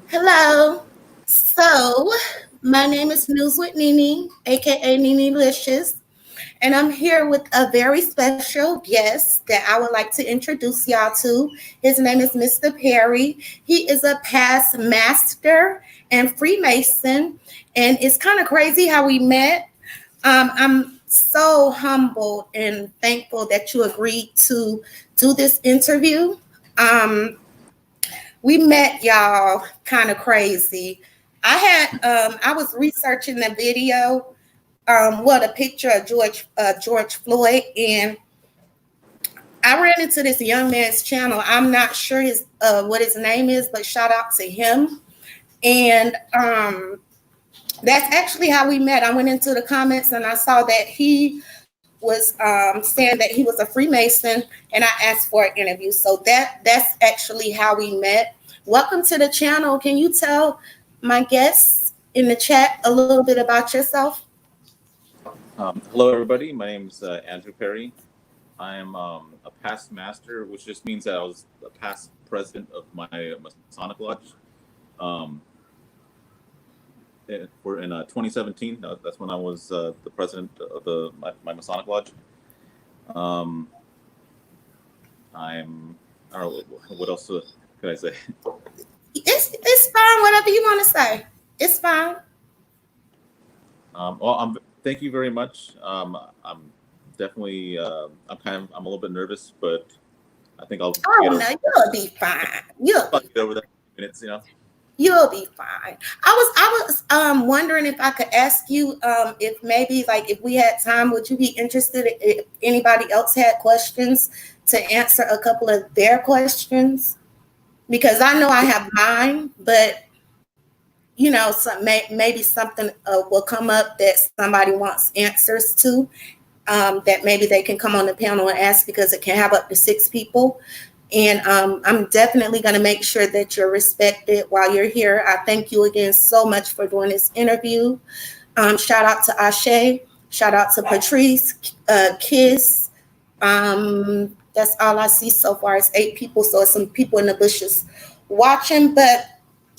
Hello. So, my name is News with NiNi, aka NiNi-DEEliscious, and I'm here with a very special guest that I would like to introduce y'all to. His name is Mr. Perry. He is a past master and Freemason, and it's kind of crazy how we met. I'm so humbled and thankful that you agreed to do this interview. Um, we met y'all kind of crazy. I was researching the video, the picture of George Floyd, and I ran into this young man's channel. I'm not sure what his name is, but shout out to him. And that's actually how we met. I went into the comments and I saw that he was saying that he was a Freemason, and I asked for an interview. So that's actually how we met. Welcome to the channel. Can you tell my guests in the chat a little bit about yourself? Hello, everybody. My name is Andrew Perry. I am a past master, which just means that I was a past president of my Masonic Lodge. In 2017, that's when I was the president of my Masonic Lodge. I don't know, what else could I say? It's fine. Whatever you want to say, it's fine. Thank you very much. I'm definitely I'm a little bit nervous, but I think I'll. You'll be fine. You'll get over that in minutes, You'll be fine. I was wondering if I could ask you if maybe if we had time, would you be interested if anybody else had questions to answer a couple of their questions? Because I know I have mine, but maybe something will come up that somebody wants answers to, that maybe they can come on the panel and ask, because it can have up to 6 people. And I'm definitely going to make sure that you're respected while you're here. I thank you again so much for doing this interview. Shout out to Ashe. Shout out to Patrice, Kiss. That's all I see so far. It's 8 people, so it's some people in the bushes watching. But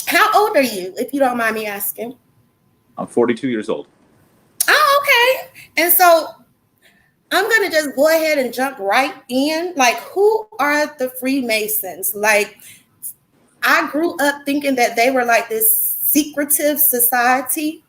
how old are you, if you don't mind me asking? I'm 42 years old. Oh, okay. And so I'm going to just go ahead and jump right in. Who are the Freemasons? I grew up thinking that they were this secretive society.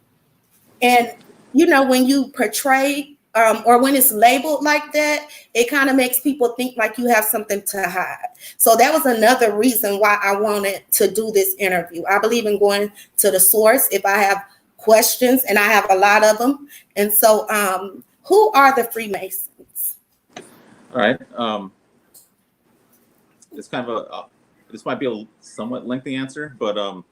And, when you portray or when it's labeled like that, it kind of makes people think like you have something to hide. So that was another reason why I wanted to do this interview. I believe in going to the source if I have questions, and I have a lot of them. And so who are the Freemasons? All right. It's kind of this might be a somewhat lengthy answer, but the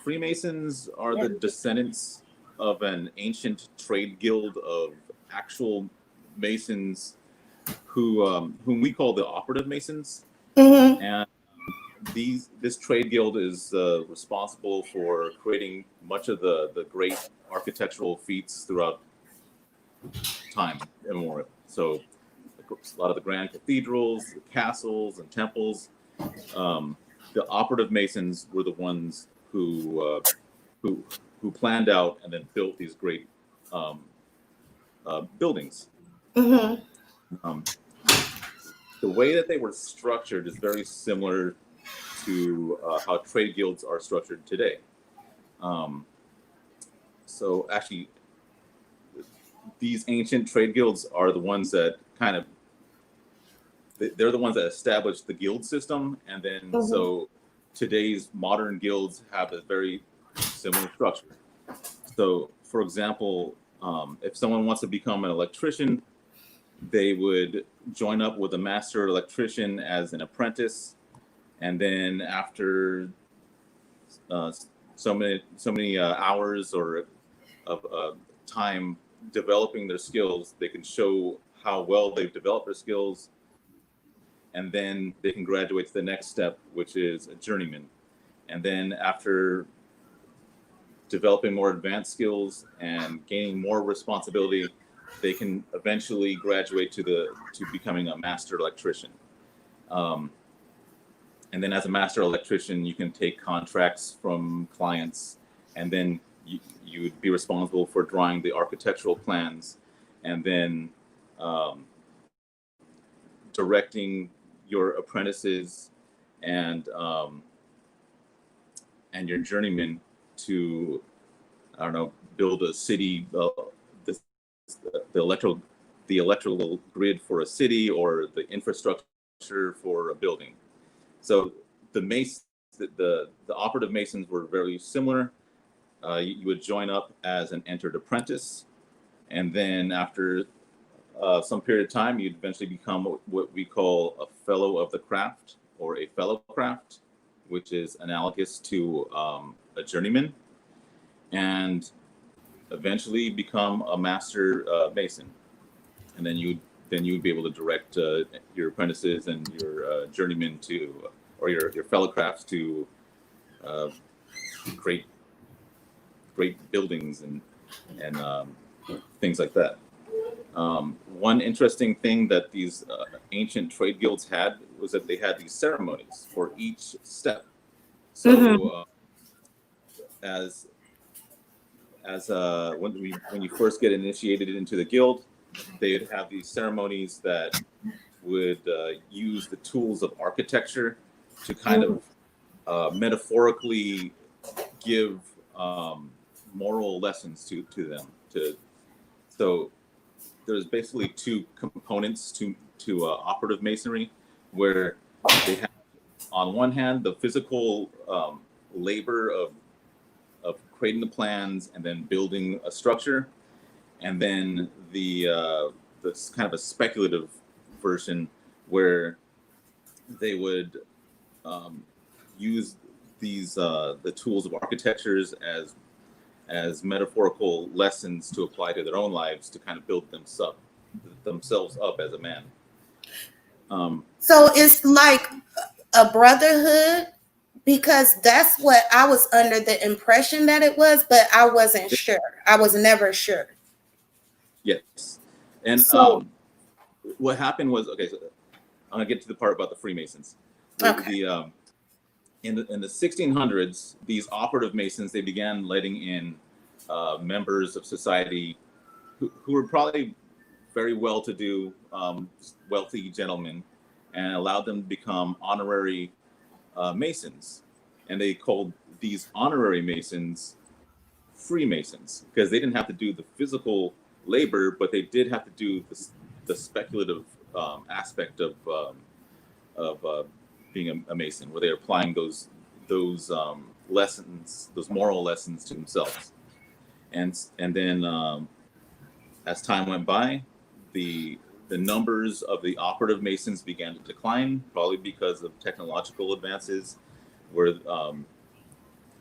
Freemasons are the descendants of an ancient trade guild of actual Masons whom we call the operative Masons. Mm-hmm. And this trade guild is responsible for creating much of the great architectural feats throughout time immemorial. So a lot of the grand cathedrals, the castles, and temples. The operative Masons were the ones who planned out and then built these great buildings. Mm-hmm. The way that they were structured is very similar to how trade guilds are structured today. So actually, these ancient trade guilds are the ones that they're the ones that established the guild system, and then mm-hmm. So today's modern guilds have a very similar structure. So, for example, if someone wants to become an electrician, they would join up with a master electrician as an apprentice, and then after uh, so many hours or of time developing their skills, they can show how well they've developed their skills, and then they can graduate to the next step, which is a journeyman. And then after developing more advanced skills and gaining more responsibility, they can eventually graduate to becoming a master electrician. Um, and then as a master electrician, you can take contracts from clients, and then you would be responsible for drawing the architectural plans, and then um, directing your apprentices and your journeymen to, I don't know, build a city, the, the electrical grid for a city, or the infrastructure for a building. So the operative masons were very similar. You would join up as an entered apprentice, and then after some period of time, you'd eventually become what we call a fellow of the craft, or a fellow craft, which is analogous to a journeyman, and eventually become a master mason. And then you'd be able to direct your apprentices and your journeymen to, or your fellow crafts to create great buildings and things like that. One interesting thing that these ancient trade guilds had was that they had these ceremonies for each step. So as when you first get initiated into the guild, they'd have these ceremonies that would use the tools of architecture to kind of metaphorically give moral lessons to them. So there's basically two components to operative masonry, where they have, on one hand, the physical labor of creating the plans and then building a structure, and then this kind of a speculative version where they would use these the tools of architectures as metaphorical lessons to apply to their own lives, to kind of build themselves up as a man. So it's like a brotherhood, because that's what I was under the impression that it was, but I wasn't sure. I was never sure. Yes. And So what happened was, okay, so I'm gonna get to the part about the Freemasons. okay. In the 1600s, these operative masons, they began letting in members of society who were probably very well-to-do, wealthy gentlemen, and allowed them to become honorary masons. And they called these honorary masons Freemasons, because they didn't have to do the physical labor, but they did have to do the speculative aspect of being a mason, where they're applying those lessons, those moral lessons, to themselves. And then as time went by, the numbers of the operative masons began to decline, probably because of technological advances, where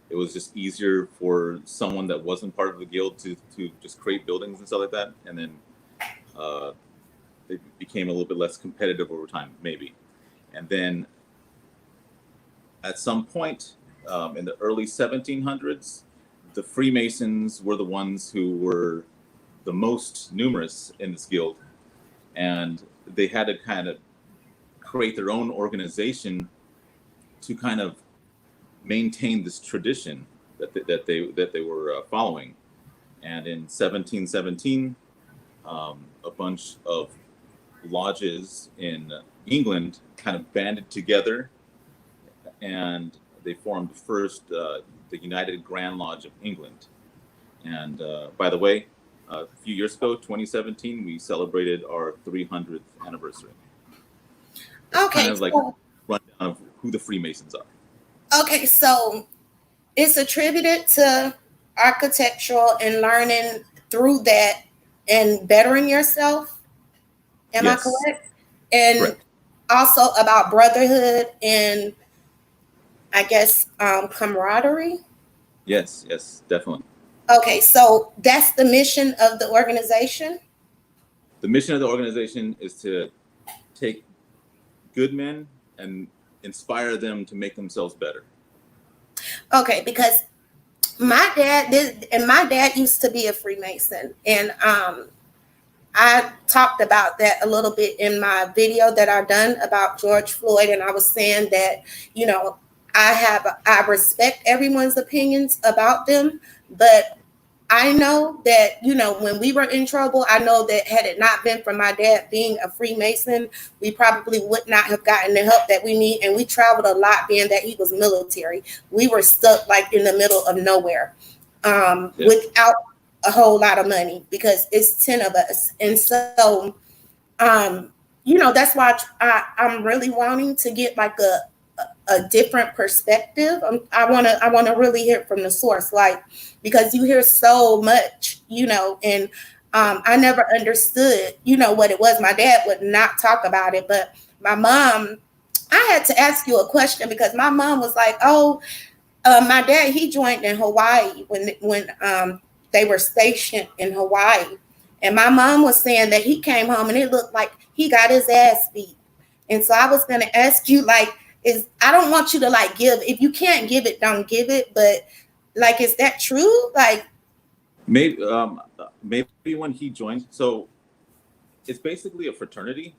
it was just easier for someone that wasn't part of the guild to just create buildings and stuff like that. And then it became a little bit less competitive over time, maybe. And then at some point in the early 1700s, the Freemasons were the ones who were the most numerous in this guild. And they had to kind of create their own organization to kind of maintain this tradition that they were following. And in 1717, a bunch of lodges in England kind of banded together, and they formed first the United Grand Lodge of England. And by the way, a few years ago, 2017, we celebrated our 300th anniversary. It's Okay. kind of like a rundown of who the Freemasons are. Okay, so it's attributed to architectural and learning through that and bettering yourself. Am I Yes. correct? and Correct. also about brotherhood and I guess camaraderie. Yes, yes, definitely. Okay, so that's the mission of the organization. The mission of the organization is to take good men and inspire them to make themselves better. Okay, because my dad did, and my dad used to be a Freemason, and I talked about that a little bit in my video that I done about George Floyd, and I was saying that you know I respect everyone's opinions about them, but I know that when we were in trouble, I know that had it not been for my dad being a Freemason, we probably would not have gotten the help that we need, and we traveled a lot, being that he was military. We were stuck like in the middle of nowhere, Yeah. without a whole lot of money because it's 10 of us. And so, um, that's why I'm really wanting to get like a different perspective. I want to really hear from the source, like, because you hear so much, and I never understood, what it was. My dad would not talk about it, but my mom, I had to ask you a question because my mom was like, "Oh, my dad, he joined in Hawaii when they were stationed in Hawaii, and my mom was saying that he came home and it looked like he got his ass beat." And so I was going to ask you, like, I don't want you to like give, if you can't give it, don't give it, but like, is that true? Like, Maybe when he joined, so it's basically a fraternity.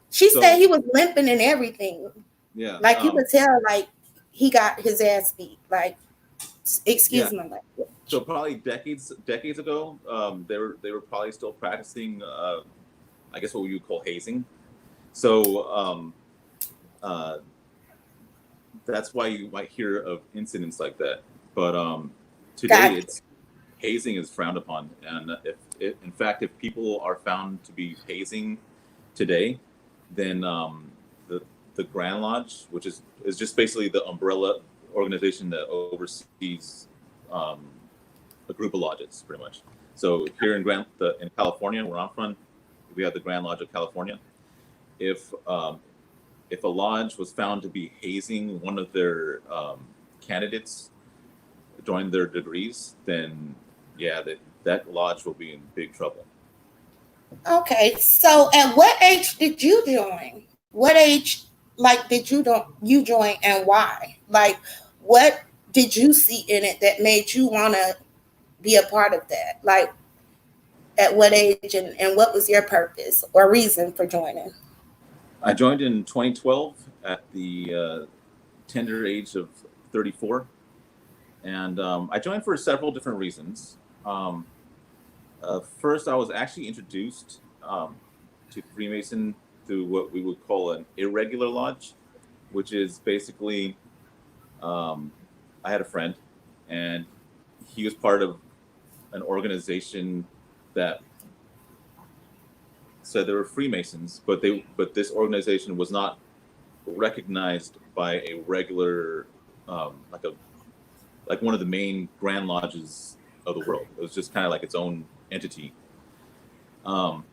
she said So he was limping and everything. yeah, Like, you could tell, like, he got his ass beat. Like, yeah. excuse my language. So probably decades ago, they were probably still practicing, I guess what we would call hazing. So uh, that's why you might hear of incidents like that. But today, Gotcha. it's hazing is frowned upon, and if in fact, if people are found to be hazing today, then the Grand Lodge, which is just basically the umbrella organization that oversees um, a group of lodges, pretty much. So here in California, where I'm from, we have the Grand Lodge of California. If if a lodge was found to be hazing one of their candidates during their degrees, then yeah, that lodge will be in big trouble. Okay, so at what age did you join? What age, like, did you join, and why? Like, what did you see in it that made you want to be a part of that? Like, at what age, and what was your purpose or reason for joining? I joined in 2012 at the tender age of 34, and I joined for several different reasons. First, I was actually introduced to Freemason through what we would call an irregular lodge, which is basically um, I had a friend, and he was part of an organization that said they were Freemasons, but this organization was not recognized by a regular like one of the main grand lodges of the world. It was just kind of like its own entity. Um,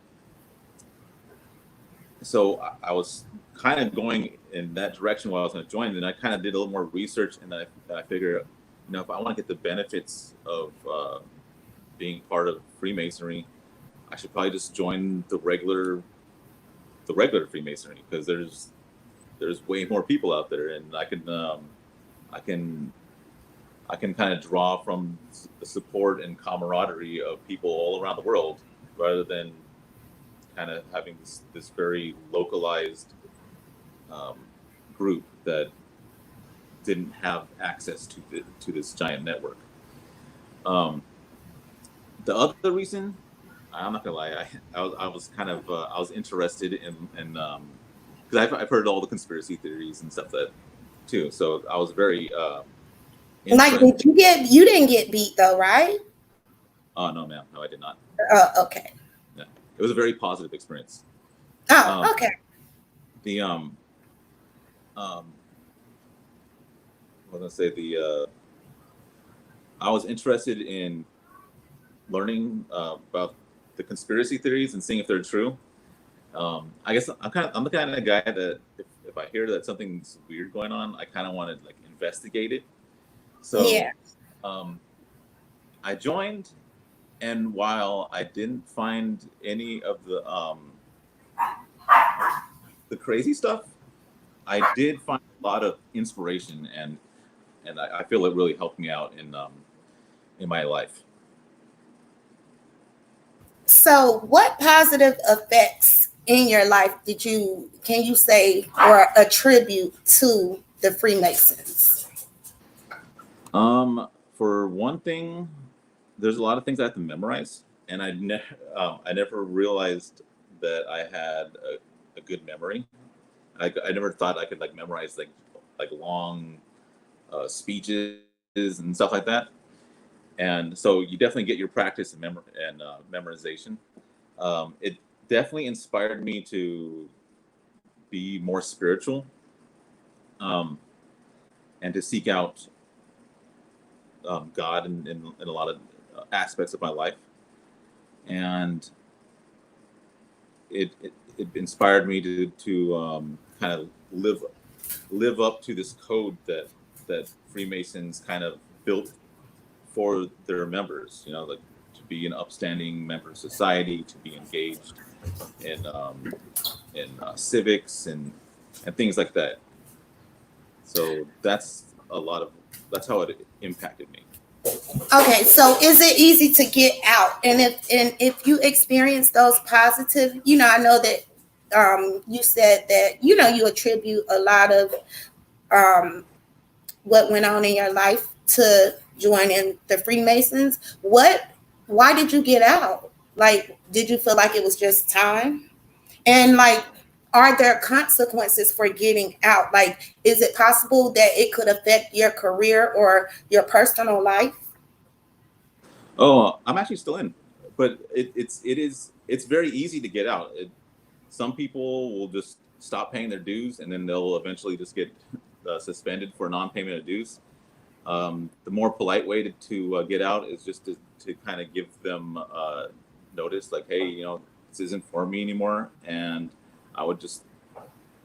so I was kind of going in that direction while I was going to join, and I kind of did a little more research, and I figured, if I want to get the benefits of being part of Freemasonry, I should probably just join the regular Freemasonry, because there's way more people out there, and I can I can kind of draw from the support and camaraderie of people all around the world, rather than kind of having this very localized um, group that didn't have access to this giant network. Um, the other reason, I'm not gonna lie, I was kind of I was interested in because I've heard all the conspiracy theories and stuff that too, so I was very Like, interested. you didn't get beat though, right? Oh no, ma'am, no, I did not. Okay. Yeah, it was a very positive experience. Oh, Um, okay. the um, what was I gonna say? I was interested in learning about the conspiracy theories and seeing if they're true. I guess I'm the kind of guy that if I hear that something's weird going on, I kind of want to like investigate it. So Yeah. um, I joined, and while I didn't find any of the crazy stuff, I did find a lot of inspiration, and I feel it really helped me out in my life. So, what positive effects in your life can you say or attribute to the Freemasons? For one thing, there's a lot of things I have to memorize, and I never realized that I had a good memory. I never thought I could like memorize like long speeches and stuff like that. And so you definitely get your practice and memorization. It definitely inspired me to be more spiritual, um, and to seek out God in a lot of aspects of my life. And it inspired me to kind of live up to this code that Freemasons kind of built for their members. You know, like to be an upstanding member of society, to be engaged in civics and things like that. So that's how it impacted me. Okay, so is it easy to get out? And if you experience those positive, I know that you said that you attribute a lot of um, what went on in your life to joining the Freemasons. Why did you get out? Like, did you feel like it was just time? And like, are there consequences for getting out? Like, is it possible that it could affect your career or your personal life? Oh, I'm actually still in, but it's very easy to get out. Some people will just stop paying their dues, and then they'll eventually just get suspended for non-payment of dues. The more polite way to get out is just to kind of give them notice, like, hey, this isn't for me anymore, and I would just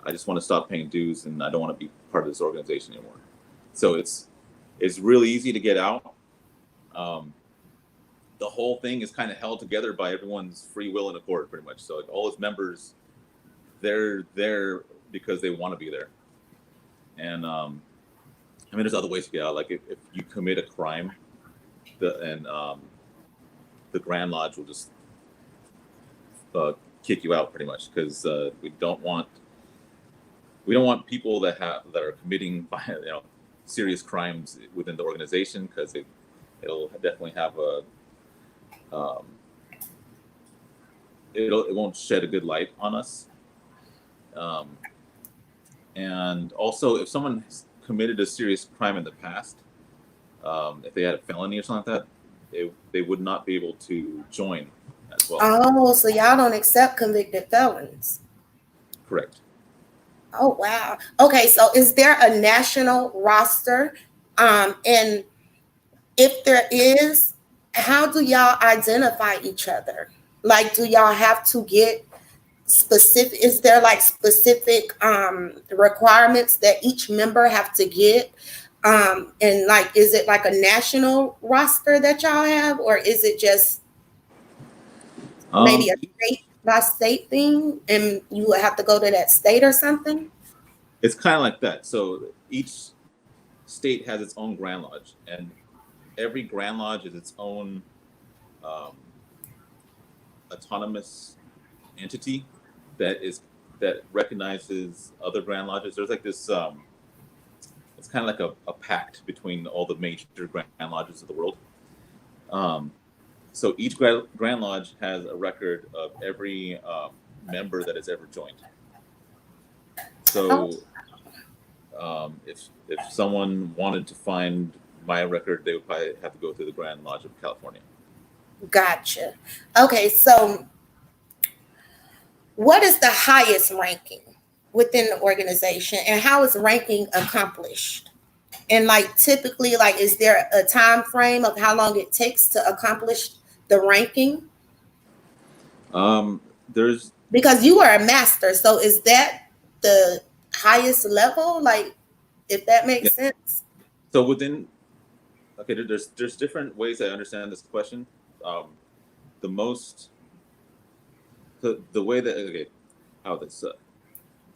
I just want to stop paying dues, and I don't want to be part of this organization anymore. So it's really easy to get out. Um, the whole thing is kind of held together by everyone's free will and accord, pretty much. So like all its members, they're there because they want to be there. And I mean, there's other ways to get out. Like if you commit a crime, the Grand Lodge will just kick you out, pretty much, because we don't want people that are committing serious crimes within the organization, because it'll definitely have um, it won't shed a good light on us. Um, and also, if someone has committed a serious crime in the past, if they had a felony or something like that, they would not be able to join as well. Oh, so y'all don't accept convicted felons. Correct. Oh, wow. Okay, so is there a national roster? And if there is, how do y'all identify each other? Like, do y'all have to get specific? Is there like specific requirements that each member have to get? And like, is it like a national roster that y'all have, or is it just maybe Um, a state by state thing, and you would have to go to that state or something? it's kind of like that. So each state has its own Grand Lodge, and every Grand Lodge is its own um, autonomous entity that is that recognizes other Grand Lodges. There's like this. It's kind of like a pact between all the major Grand Lodges of the world. Um, so each Grand Lodge has a record of every member that has ever joined. Oh, So if someone wanted to find my record, they would probably have to go through the Grand Lodge of California. gotcha. Okay, so what is the highest ranking within the organization, and how is ranking accomplished? And like, typically, like, is there a time frame of how long it takes to accomplish the ranking? Um, there's Because you are a master, so is that the highest level? Like, if that Yeah. makes sense. So within, okay, there's different ways I understand this question. Um, the most the way that, okay, how this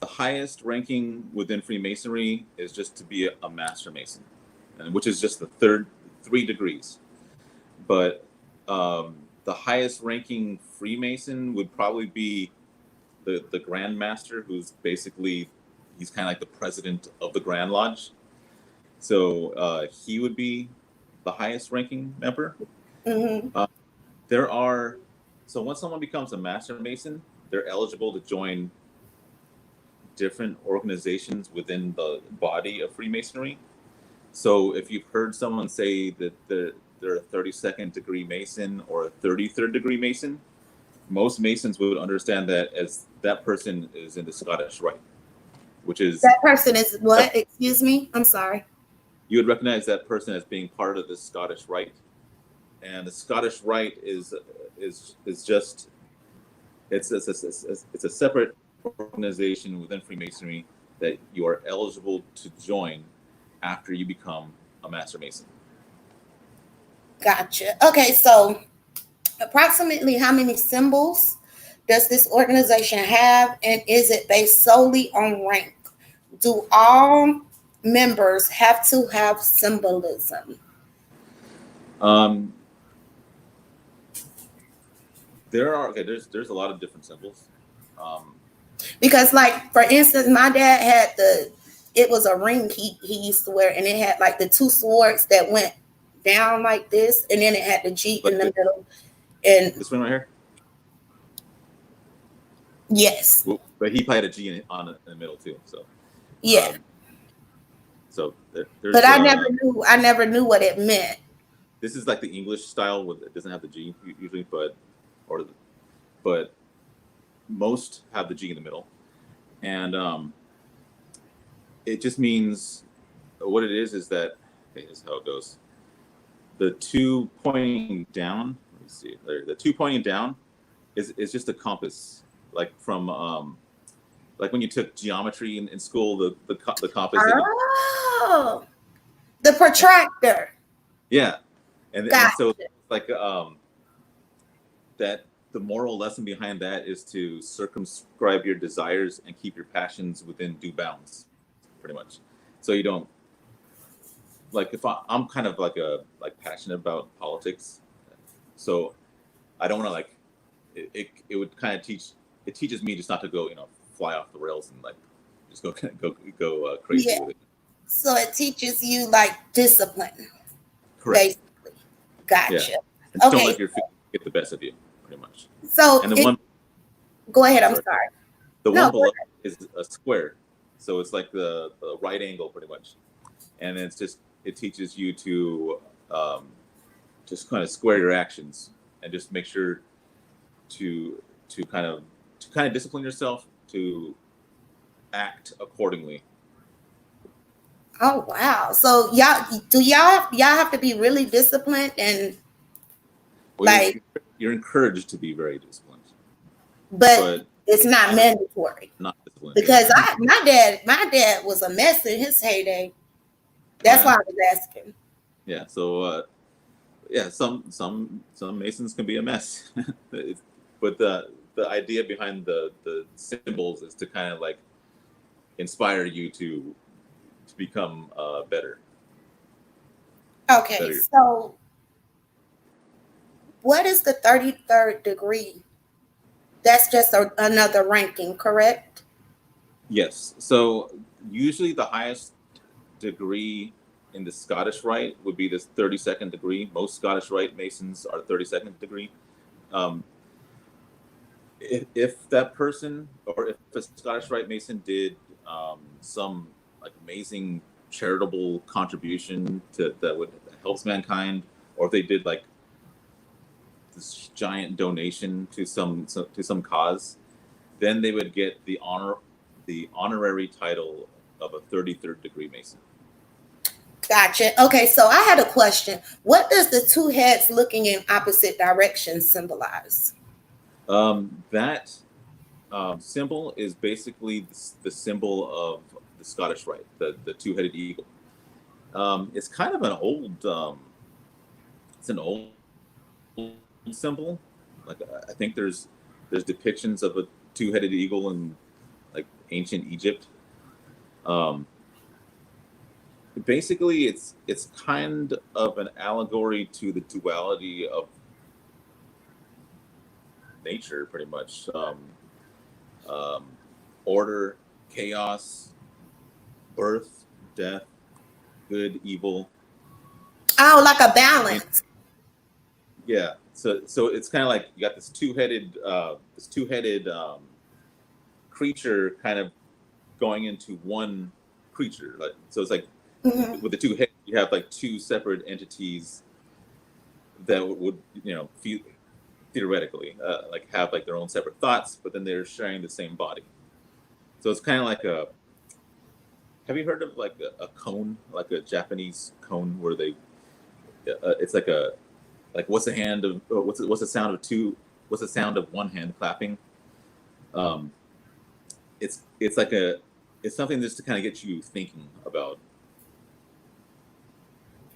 the highest ranking within Freemasonry is just to be a master mason, and which is just the third 3 degrees. But the highest ranking Freemason would probably be the Grand Master, who's basically, he's kind of like the president of the Grand Lodge. So he would be the highest ranking member. Hmm. There are, so once someone becomes a Master Mason, they're eligible to join different organizations within the body of Freemasonry. So if you've heard someone say that they're a 32nd degree Mason or a 33rd degree Mason, most Masons would understand that as that person is in the Scottish Rite, which is, That person is what? Excuse me. I'm sorry. you would recognize that person as being part of the Scottish Rite. And the Scottish Rite is just, it's a separate organization within Freemasonry that you are eligible to join after you become a Master Mason. Gotcha. Okay, so approximately how many symbols does this organization have, and is it based solely on rank? Do all members have to have symbolism? Um, there are, okay, there's a lot of different symbols. Because, like, for instance, my dad had it was a ring he used to wear, and it had like the two swords that went down like this, and then it had the G in the middle. And this one right here. yes, Well, but he played a G in the middle too. So yeah. So there's. But I never knew what it meant. This is like the English style, with it doesn't have the G usually, but most have the G in the middle, and it just means, what it is that, okay, this is how it goes. The two pointing down. Let me see. The two pointing down is just a compass, like from like when you took geometry in school, the compass. Oh, the protractor. Yeah, and Gotcha. so like that the moral lesson behind that is to circumscribe your desires and keep your passions within due bounds, pretty much. So you don't, like, if I'm kind of like passionate about politics, so I don't want to, like, it would kind of teaches me just not to go, fly off the rails and like just go crazy Yeah. with it. So it teaches you like discipline. Correct. Basically. Gotcha. Yeah. And just Okay. don't let your feelings get the best of you, pretty much. So And the one, go ahead. I'm sorry. the one below is a square, so it's like the right angle, pretty much. And it's just, it teaches you to just kind of square your actions and just make sure to kind of discipline yourself to act accordingly. Oh wow! So y'all have to be really disciplined and like you're encouraged to be very disciplined, but it's not mandatory. Not disciplined Because my dad was a mess in his heyday. That's why I was asking. Yeah. So yeah, some Masons can be a mess, but the idea behind the symbols is to kind of like inspire you to become better. Okay, better. So what is the 33rd degree? That's just another ranking, correct? Yes. So usually the highest degree in the Scottish Rite would be this 32nd degree. Most Scottish Rite Masons are 32nd degree. If that person, or if a Scottish Rite Mason did some like amazing charitable contribution that would helps mankind, or if they did like this giant donation to some cause, then they would get the honorary title of a 33rd degree Mason. Gotcha. Okay, so I had a question. What does the two heads looking in opposite directions symbolize? That symbol is basically the symbol of the Scottish Rite, the two-headed eagle. It's kind of an old, it's an old symbol. Like I think there's depictions of a two-headed eagle in like ancient Egypt. Um, Basically, it's kind of an allegory to the duality of nature, pretty much. Um, Order, chaos, birth, death, good, evil. Oh, like a And balance. yeah, so it's kind of like you got this two-headed creature kind of going into one creature. Like so, it's like Mhm. with the two heads, you have like two separate entities that would theoretically like have like their own separate thoughts, but then they're sharing the same body. So it's kind of like a. Have you heard of like a cone, like a Japanese cone, where they? It's like a like what's the hand of what's the sound of two? What's the sound of one hand clapping? Um, it's like a it's something just to kind of get you thinking about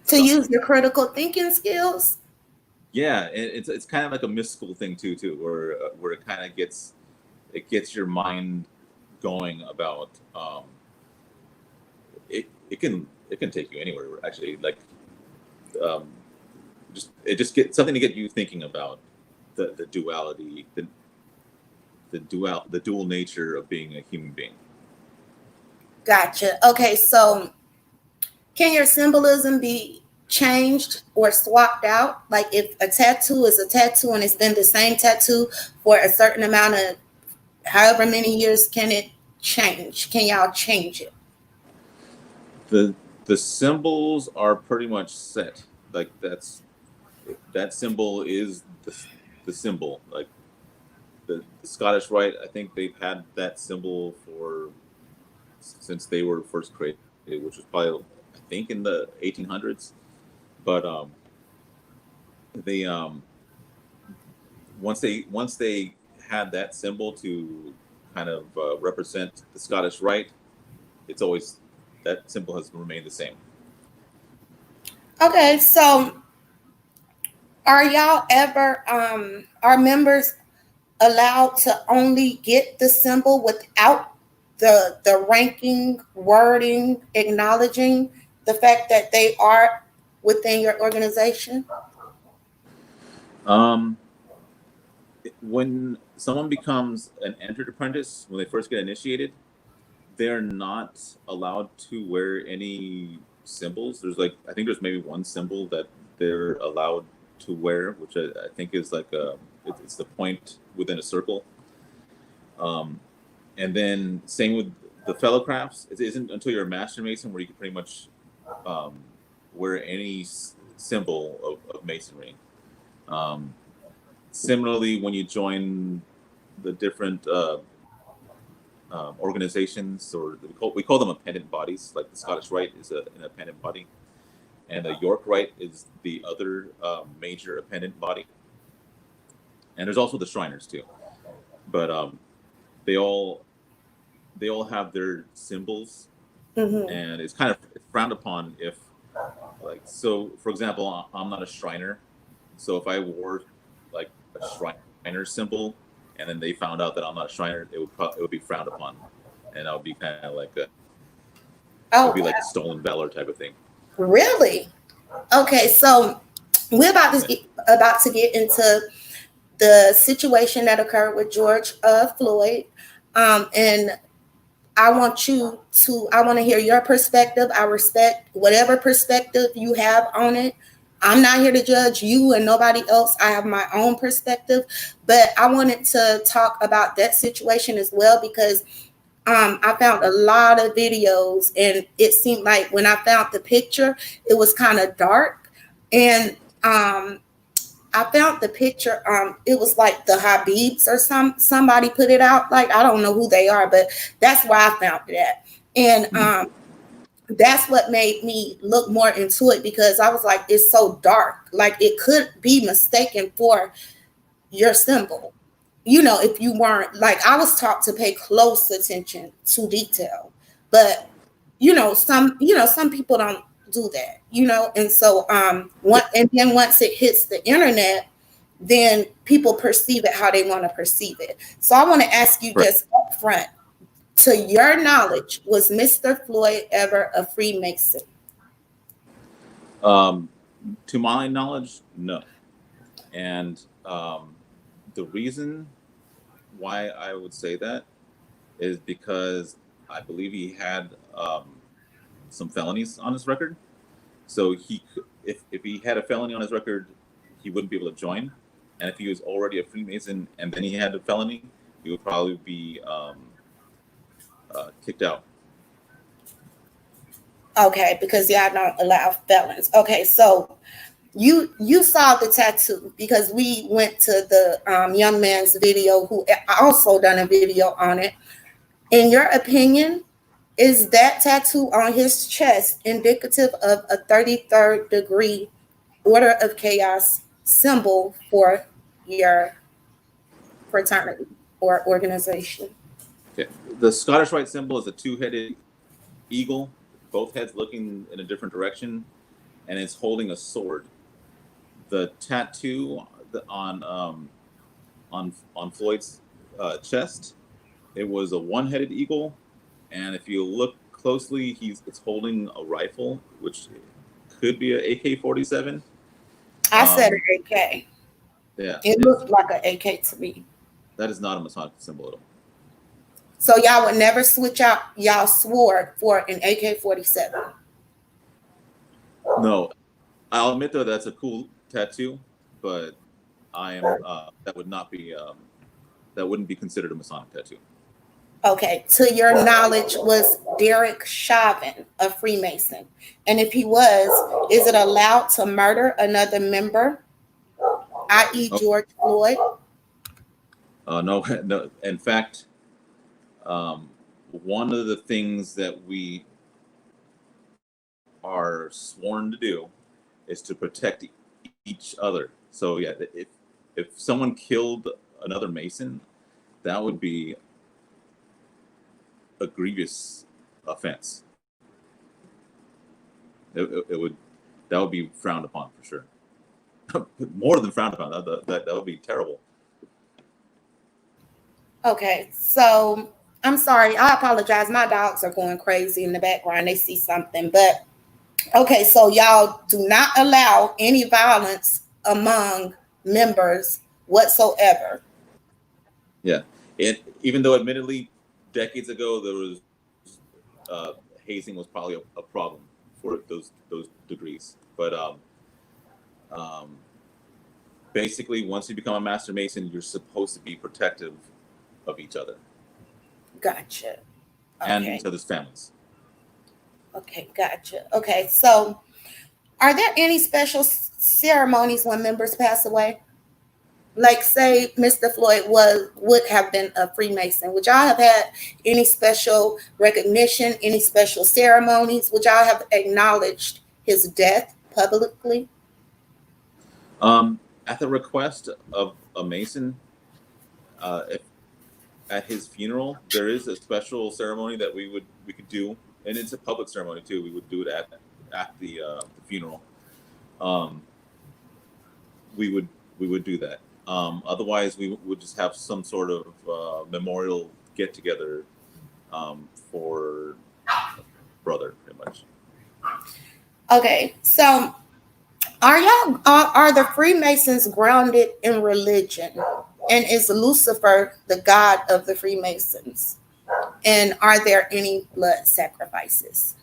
To use something. your critical thinking skills. Yeah, and it's kind of like a mystical thing too, where it gets your mind going about it can take you anywhere actually, like um, just get something to get you thinking about the duality, the dual nature of being a human being. Gotcha. Okay, so can your symbolism be changed or swapped out? Like if a tattoo is a tattoo and it's been the same tattoo for a certain amount of however many years, can it change? Can y'all change it? The symbols are pretty much set. Like that symbol is the symbol. Like the Scottish Rite, I think they've had that symbol for since they were first created, which was probably I think in the 1800s. But they once they had that symbol to kind of represent the Scottish Rite, it's always that symbol has remained the same. Okay, so are y'all ever are members allowed to only get the symbol without the ranking, wording, acknowledging the fact that they are within your organization? Um, when someone becomes an entered apprentice, when they first get initiated, they're not allowed to wear any symbols. There's like I think there's maybe one symbol that they're allowed to wear, which I think is like it's the point within a circle. Um, and then same with the fellow crafts. It isn't until you're a master mason where you can pretty much um, wear any symbol of masonry. Um, Similarly, when you join the different organizations, or we call them appendant bodies. Like the Scottish Rite is an appendant body, and the York Rite is the other major appendant body. And there's also the Shriners too, but they all they all have their symbols, Mm-hmm. and it's kind of frowned upon if, like, so for example, I'm not a Shriner, so if I wore like a Shriner symbol, and then they found out that I'm not a Shriner, it would be frowned upon, and I would be kind of like it would Oh, be like a wow. stolen valor type of thing. Really? Okay, so we're about to get into the situation that occurred with George Floyd, and I want to hear your perspective. I respect whatever perspective you have on it. I'm not here to judge you and nobody else. I have my own perspective, but I wanted to talk about that situation as well because I found a lot of videos and it seemed like when I found the picture, it was kind of dark. And I found the picture. It was like the Habibs or somebody put it out. Like I don't know who they are, but that's where I found it at. And Mm. that's what made me look more into it because I was like, it's so dark. Like it could be mistaken for your symbol. if you weren't, like, I was taught to pay close attention to detail, but some people don't do that, and so Yeah. and then once it hits the internet, then people perceive it how they want to perceive it. So I want to ask you Right. just up front, to your knowledge, was Mr. Floyd ever a Freemason? To my knowledge, no. And the reason why I would say that is because I believe he had some felonies on his record. So if he had a felony on his record, he wouldn't be able to join. And if he was already a Freemason and then he had a felony, he would probably be kicked out. Okay, because y'all don't allow felons. Okay, so you saw the tattoo because we went to the young man's video who also done a video on it. In your opinion, is that tattoo on his chest indicative of a 33rd degree order of chaos symbol for your fraternity or organization? Okay. The Scottish Rite symbol is a two-headed eagle, both heads looking in a different direction, and it's holding a sword. The tattoo on Floyd's chest, it was a one-headed eagle, and if you look closely, it's holding a rifle, which could be an AK-47. I said an AK. Yeah, It looked like an AK to me. that is not a Masonic symbol at all. So y'all would never switch out y'all sword for an AK-47. No, I'll admit though that's a cool tattoo, but I am that wouldn't be considered a Masonic tattoo. Okay, to your knowledge, was Derek Chauvin a Freemason? And if he was, is it allowed to murder another member, i.e., George Floyd? No, no. In fact, one of the things that we are sworn to do is to protect each other. So yeah, if someone killed another Mason, that would be a grievous offense. It would that would be frowned upon for sure. More than frowned upon. That would be terrible. Okay, so I'm sorry. I apologize. My dogs are going crazy in the background. They see something. But okay, so y'all do not allow any violence among members whatsoever. Yeah, even though admittedly, decades ago there was hazing was probably a problem for those degrees, but um, basically once you become a Master Mason, you're supposed to be protective of each other Gotcha. and Okay. each other's families. Okay, gotcha. Okay, so are there any special ceremonies when members pass away? Like, say, Mr. Floyd would have been a Freemason. Would y'all have had any special recognition, any special ceremonies? Would y'all have acknowledged his death publicly? At the request of a Mason, if at his funeral, there is a special ceremony that we could do, and it's a public ceremony too. We would do it at the funeral. Um, we would do that. Otherwise, we would just have some sort of memorial get together for brother, pretty much. Okay, so are the Freemasons grounded in religion? And is Lucifer the god of the Freemasons? And are there any blood sacrifices?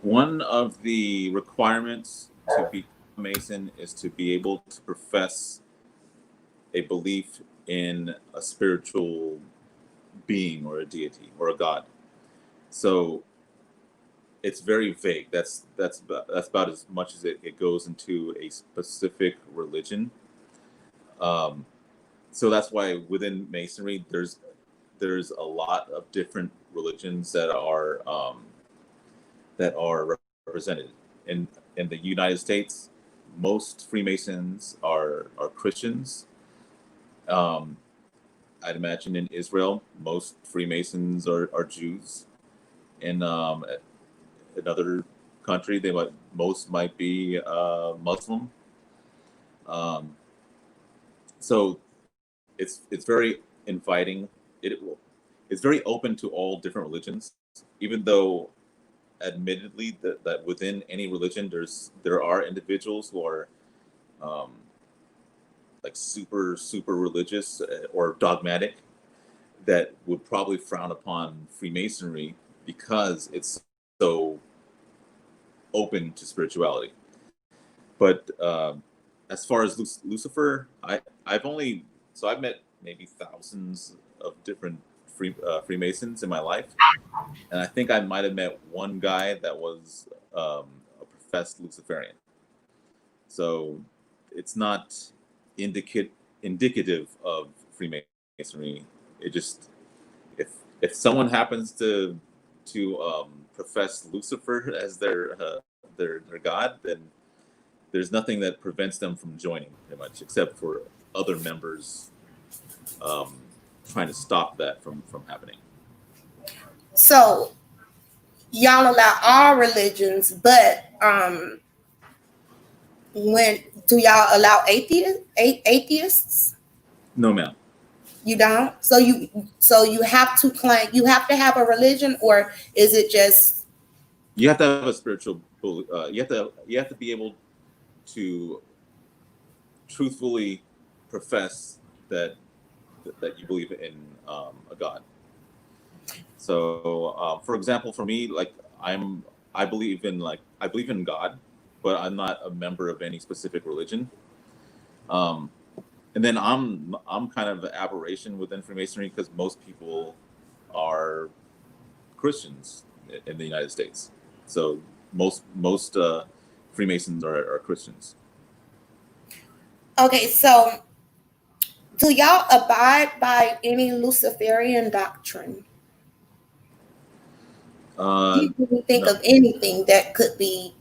One of the requirements to be a Mason is to be able to profess a belief in a spiritual being or a deity or a god. So it's very vague. That's about as much as it goes into a specific religion. Um, so that's why within Masonry there's a lot of different religions that are represented in the United States. Most Freemasons are Christians. Um, I'd imagine in Israel, most Freemasons are Jews. In another country, most might be Muslim. Um, so it's very inviting. It's very open to all different religions, even though admittedly that within any religion there are individuals who are um, like super religious or dogmatic that would probably frown upon Freemasonry because it's so open to spirituality. But as far as Lucifer, I've met maybe thousands of different Freemasons in my life, and I think I might have met one guy that was a professed Luciferian. So it's not indicative of Freemasonry. It just if someone happens to profess Lucifer as their god, then there's nothing that prevents them from joining, pretty much, except for other members um, trying to stop that from happening. So y'all allow all religions, but when do y'all allow atheists? No, ma'am. You don't. So you have to claim you have to have a religion, or is it just You have to have a spiritual. You have to be able to truthfully profess that you believe in a God. So, for example, for me, like I believe in God, but I'm not a member of any specific religion. Um, and then I'm kind of an aberration within Freemasonry because most people are Christians in the United States. So most Freemasons are Christians. okay? So do y'all abide by any Luciferian doctrine? Uh, You can think no. of anything that could be.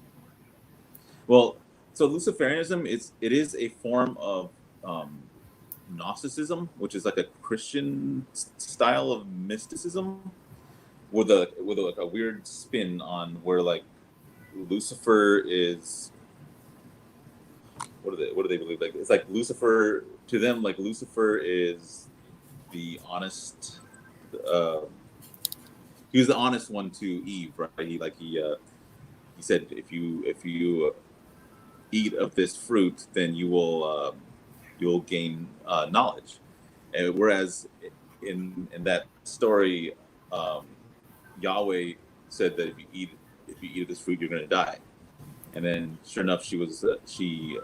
Well, so Luciferianism is a form of um, Gnosticism, which is like a Christian style of mysticism, with like a weird spin on where like Lucifer is. What do they believe? Like it's like Lucifer to them. Like Lucifer is the honest. Uh, he was the honest one to Eve, right? He said if you eat of this fruit, then you'll gain knowledge. And whereas in that story, um, Yahweh said that if you eat of this fruit, you're going to die. And then, sure enough, she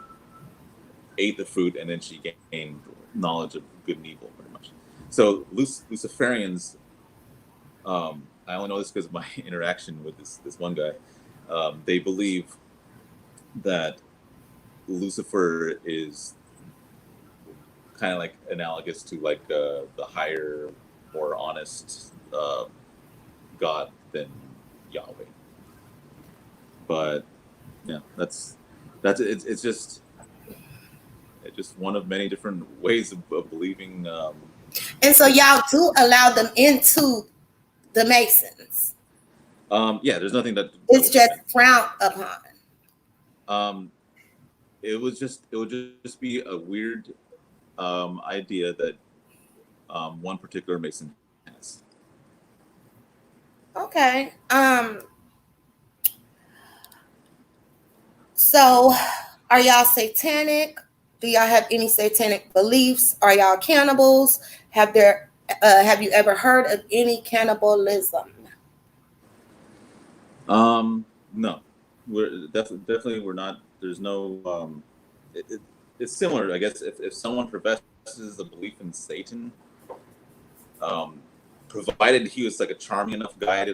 ate the fruit, and then she gained knowledge of good and evil, pretty much. So Luciferians, I only know this because of my interaction with this one guy. They believe that Lucifer is kind of like analogous to like the higher, more honest God than Yahweh. But yeah, it's just one of many different ways of believing. And so y'all do allow them into the Masons. Yeah, there's nothing that It's would just prevent. frowned upon. Um, it would just be a weird idea that one particular Mason has. Okay. So are y'all satanic? Do y'all have any satanic beliefs? Are y'all cannibals? Have you ever heard of any cannibalism? No, we're definitely we're not. There's no. It's similar, I guess. If someone professes a belief in Satan, um, provided he was like a charming enough guy to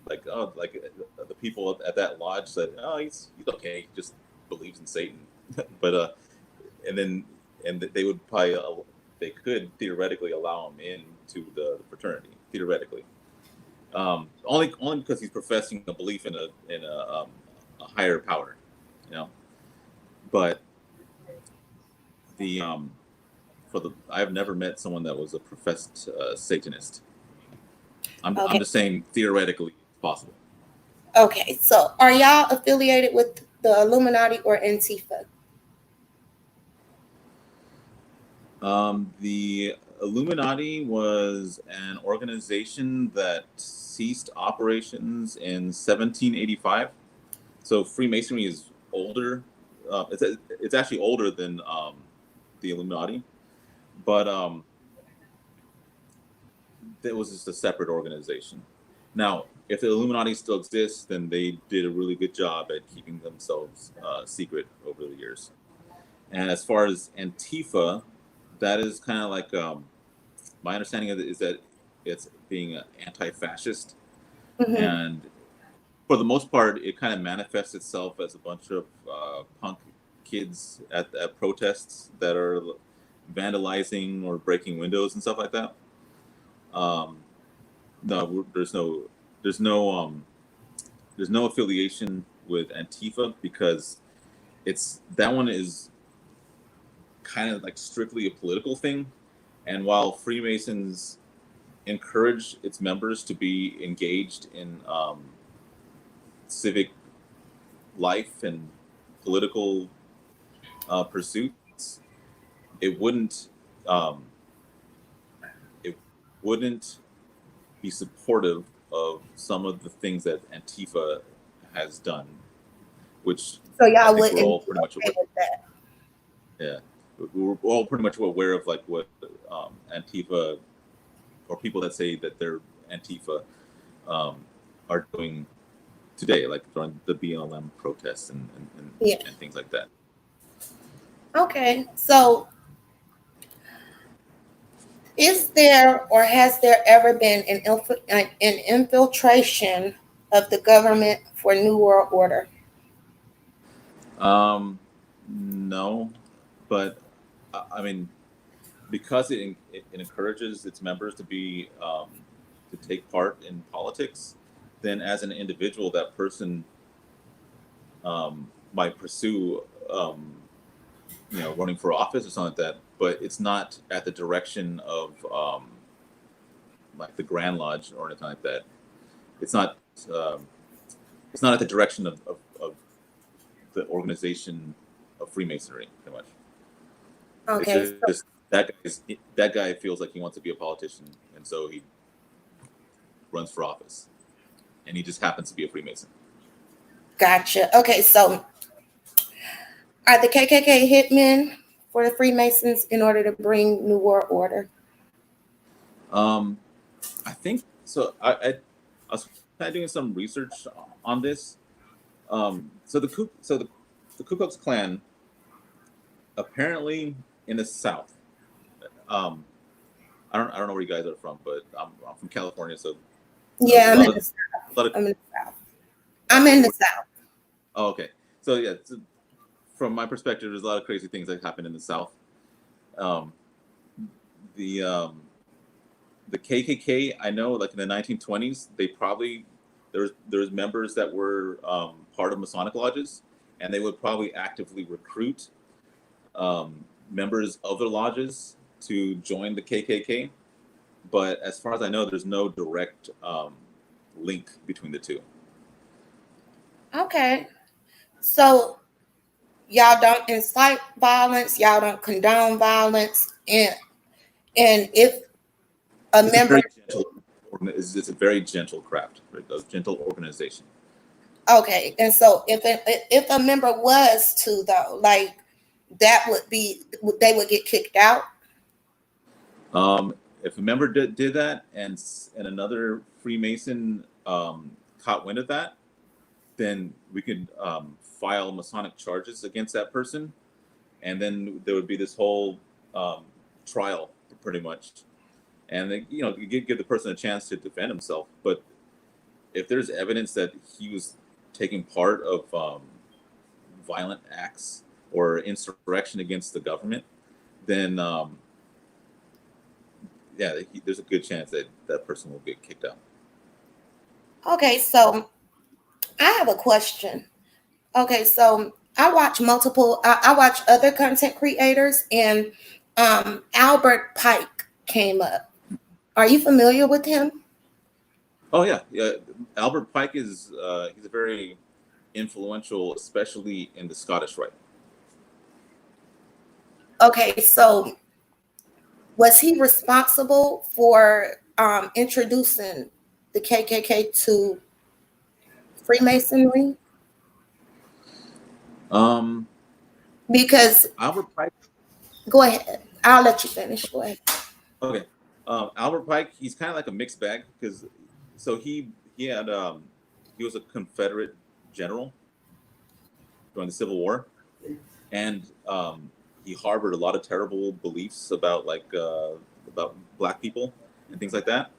the people at that lodge said, oh, he's okay, he just believes in Satan, but and then they would probably they could theoretically allow him into the fraternity theoretically, only because he's professing a belief in a higher power, you know. But the I have never met someone that was a professed Satanist. I'm Okay. just saying theoretically it's possible. Okay. So are y'all affiliated with the Illuminati or Antifa? The Illuminati was an organization that ceased operations in 1785. So Freemasonry is older. It's actually older than the Illuminati, but it was just a separate organization. Now, if the Illuminati still exists, then they did a really good job at keeping themselves secret over the years. And as far as Antifa, that is kind of like my understanding of it is that it's being anti-fascist, Mm-hmm. and for the most part, it kind of manifests itself as a bunch of punk kids at protests that are vandalizing or breaking windows and stuff like that. Um, no, there's no there's no affiliation with Antifa because that one is kind of like strictly a political thing. And while Freemasons encourage its members to be engaged in civic life and political pursuits, it wouldn't um, it wouldn't be supportive of some of the things that Antifa has done, which So I y'all think we're wouldn't all be pretty much okay aware. with that. Yeah, we're all pretty much aware of like what Antifa or people that say that they're Antifa um, are doing today, like during the BLM protests Yeah. and things like that. Okay. So is there or has there ever been an infiltration of the government for New World Order? No, but I mean, because it encourages its members to be to take part in politics, then as an individual, that person might pursue running for office or something like that. But it's not at the direction of like the Grand Lodge or anything like that. It's not um, it's not at the direction of the organization of Freemasonry, pretty much. It's Okay. just that guy feels like he wants to be a politician, and so he runs for office, and he just happens to be a Freemason. Gotcha. Okay. So are the KKK hitmen for the Freemasons in order to bring New World Order? Um, I think so. I was kind of doing some research on this. The Ku Klux Klan apparently in the South. Um, I don't know where you guys are from, but I'm from California, so a Yeah, I'm lot in of the South. a lot of I'm in the South. I'm in the South. oh, okay. So yeah, from my perspective, there's a lot of crazy things that happen in the South. Um, the um, the KKK, I know, like in the 1920s, they probably there was members that were part of Masonic lodges, and they would probably actively recruit members of the lodges to join the KKK. But as far as I know, there's no direct link between the two. Okay. So y'all don't incite violence, y'all don't condone violence, and if a It's a member very gentle. It's a very gentle craft, right? A gentle organization. okay, and so if a member was to though, like that would be they would get kicked out. If a member did that, and another Freemason caught wind of that, then we could file Masonic charges against that person, and then there would be this whole trial, pretty much, and then, you give the person a chance to defend himself. But if there's evidence that he was taking part of violent acts or insurrection against the government, then yeah, there's a good chance that that person will get kicked out. Okay, so I have a question. Okay, so I watch other content creators, and Albert Pike came up. Are you familiar with him? Oh yeah, yeah. Albert Pike is he's a very influential, especially in the Scottish Rite. Okay, so was he responsible for introducing the KKK to Freemasonry? Um, Because Albert Pike. go ahead, I'll let you finish. Go ahead. Okay, Albert Pike. He's kind of like a mixed bag because so he had he was a Confederate general during the Civil War, and he harbored a lot of terrible beliefs about about black people and things like that.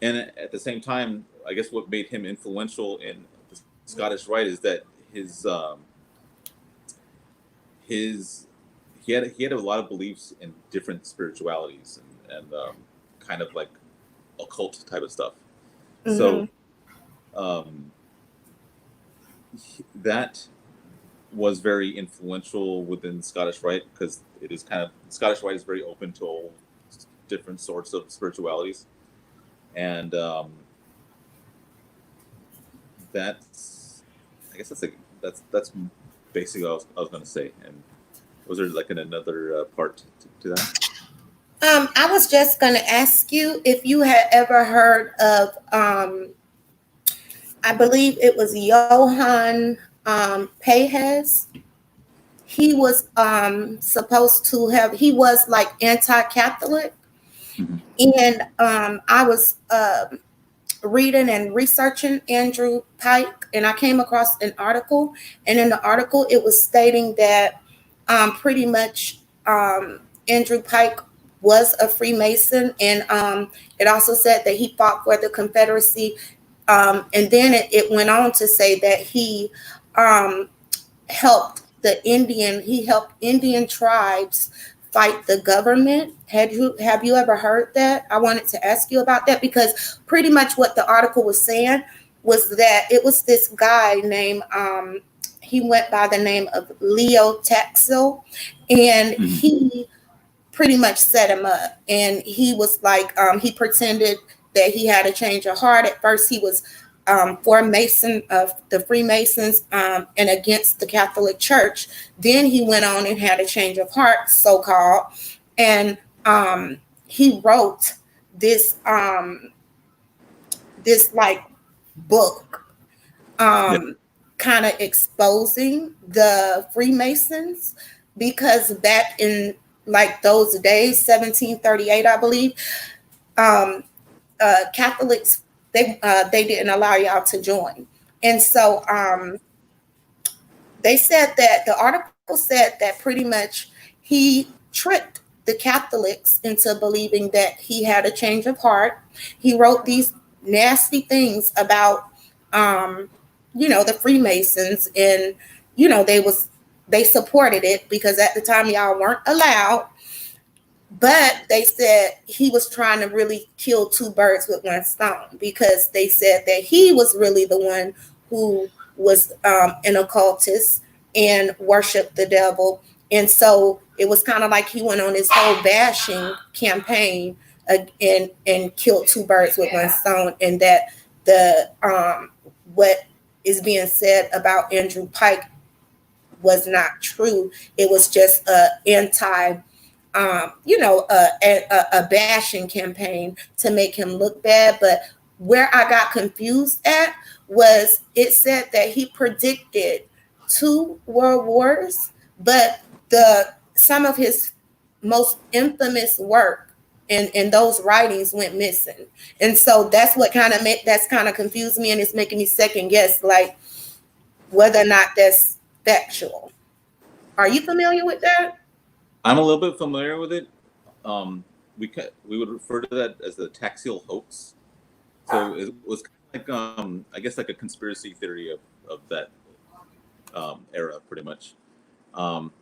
And at the same time, I guess what made him influential in the Scottish Rite is that his he had a lot of beliefs in different spiritualities and kind of like occult type of stuff. Mm-hmm. So um, that was very influential within Scottish Rite because it is kind of Scottish Rite is very open to all different sorts of spiritualities, and that's I guess that's basically what I was going to say. And was there like another part to that? I was just going to ask you if you had ever heard of, I believe it was Johann Payes. He was supposed to have, he was like anti-Catholic. Mm-hmm. And I was reading and researching Andrew Pike, and I came across an article. And in the article, it was stating that pretty much Andrew Pike was a Freemason, and it also said that he fought for the Confederacy. And then it went on to say that he um, he helped Indian tribes fight the government. Have you ever heard that? I wanted to ask you about that because pretty much what the article was saying was that it was this guy named he went by the name of Leo Taxil, and Mm-hmm. he pretty much set him up. And he was like, he pretended that he had a change of heart. At first, he was for Mason of the Freemasons and against the Catholic Church. Then he went on and had a change of heart, so called, and he wrote this this like book, Yeah. kind of exposing the Freemasons because back in like those days, 1738, I believe, um, Catholics they didn't allow y'all to join, and so they said that the article said that pretty much he tricked the Catholics into believing that he had a change of heart. He wrote these nasty things about, um, the Freemasons, and they supported it because at the time y'all weren't allowed. But they said he was trying to really kill two birds with one stone because they said that he was really the one who was an occultist and worshiped the devil. And so it was kind of like he went on this whole bashing campaign and killed two birds with one stone. And that the what is being said about Andrew Pike was not true. It was just a anti a bashing campaign to make him look bad. But where I got confused at was it said that he predicted two world wars, but the some of his most infamous work in those writings went missing. And so that's what that's kind of confused me, and it's making me second guess like whether or not that's factual. Are you familiar with that? I'm a little bit familiar with it. We would refer to that as the Taxial hoax. So it was like I guess like a conspiracy theory of that era, pretty much. Um,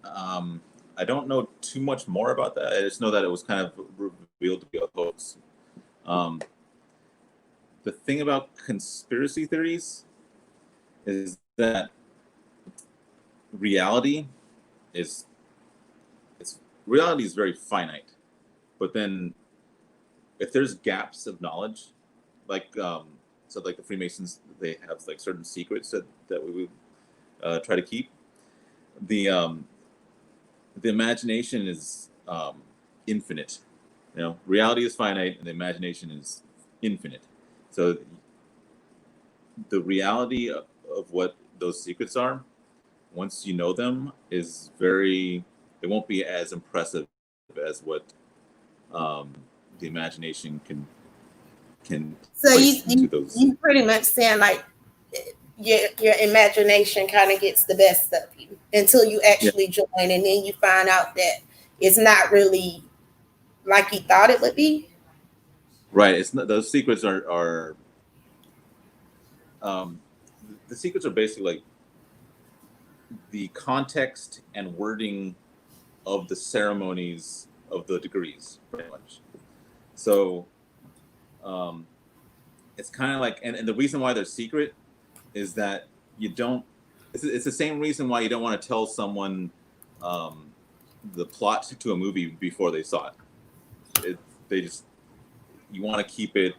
um, I don't know too much more about that. I just know that it was kind of revealed to be a hoax. Um, the thing about conspiracy theories is that reality is reality is very finite, but then if there's gaps of knowledge, like so like the Freemasons, they have like certain secrets that we would try to keep. The imagination is infinite. You know, reality is finite, and the imagination is infinite. So the reality of what those secrets are, once you know them, is very. It won't be as impressive as what the imagination can So place into those. you pretty much saying like your imagination kind of gets the best of you until you Yeah, actually join, and then you find out that it's not really like you thought it would be. right. It's not, those secrets are um, the secrets are basically like the context and wording of the ceremonies of the degrees, pretty much. So um, it's kind of like, and the reason why they're secret is that you don't. It's the same reason why you don't want to tell someone um, the plot to a movie before they saw it. They just you want to keep it.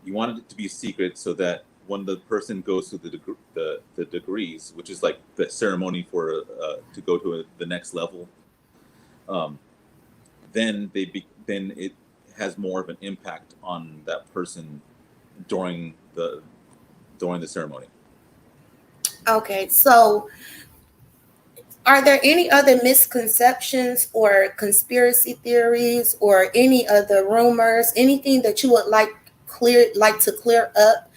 You want it to be secret so that when the person goes through the degrees, which is like the ceremony for to go to the next level, um, then it has more of an impact on that person during the ceremony. Okay, so are there any other misconceptions or conspiracy theories or any other rumors, anything that you would like to clear up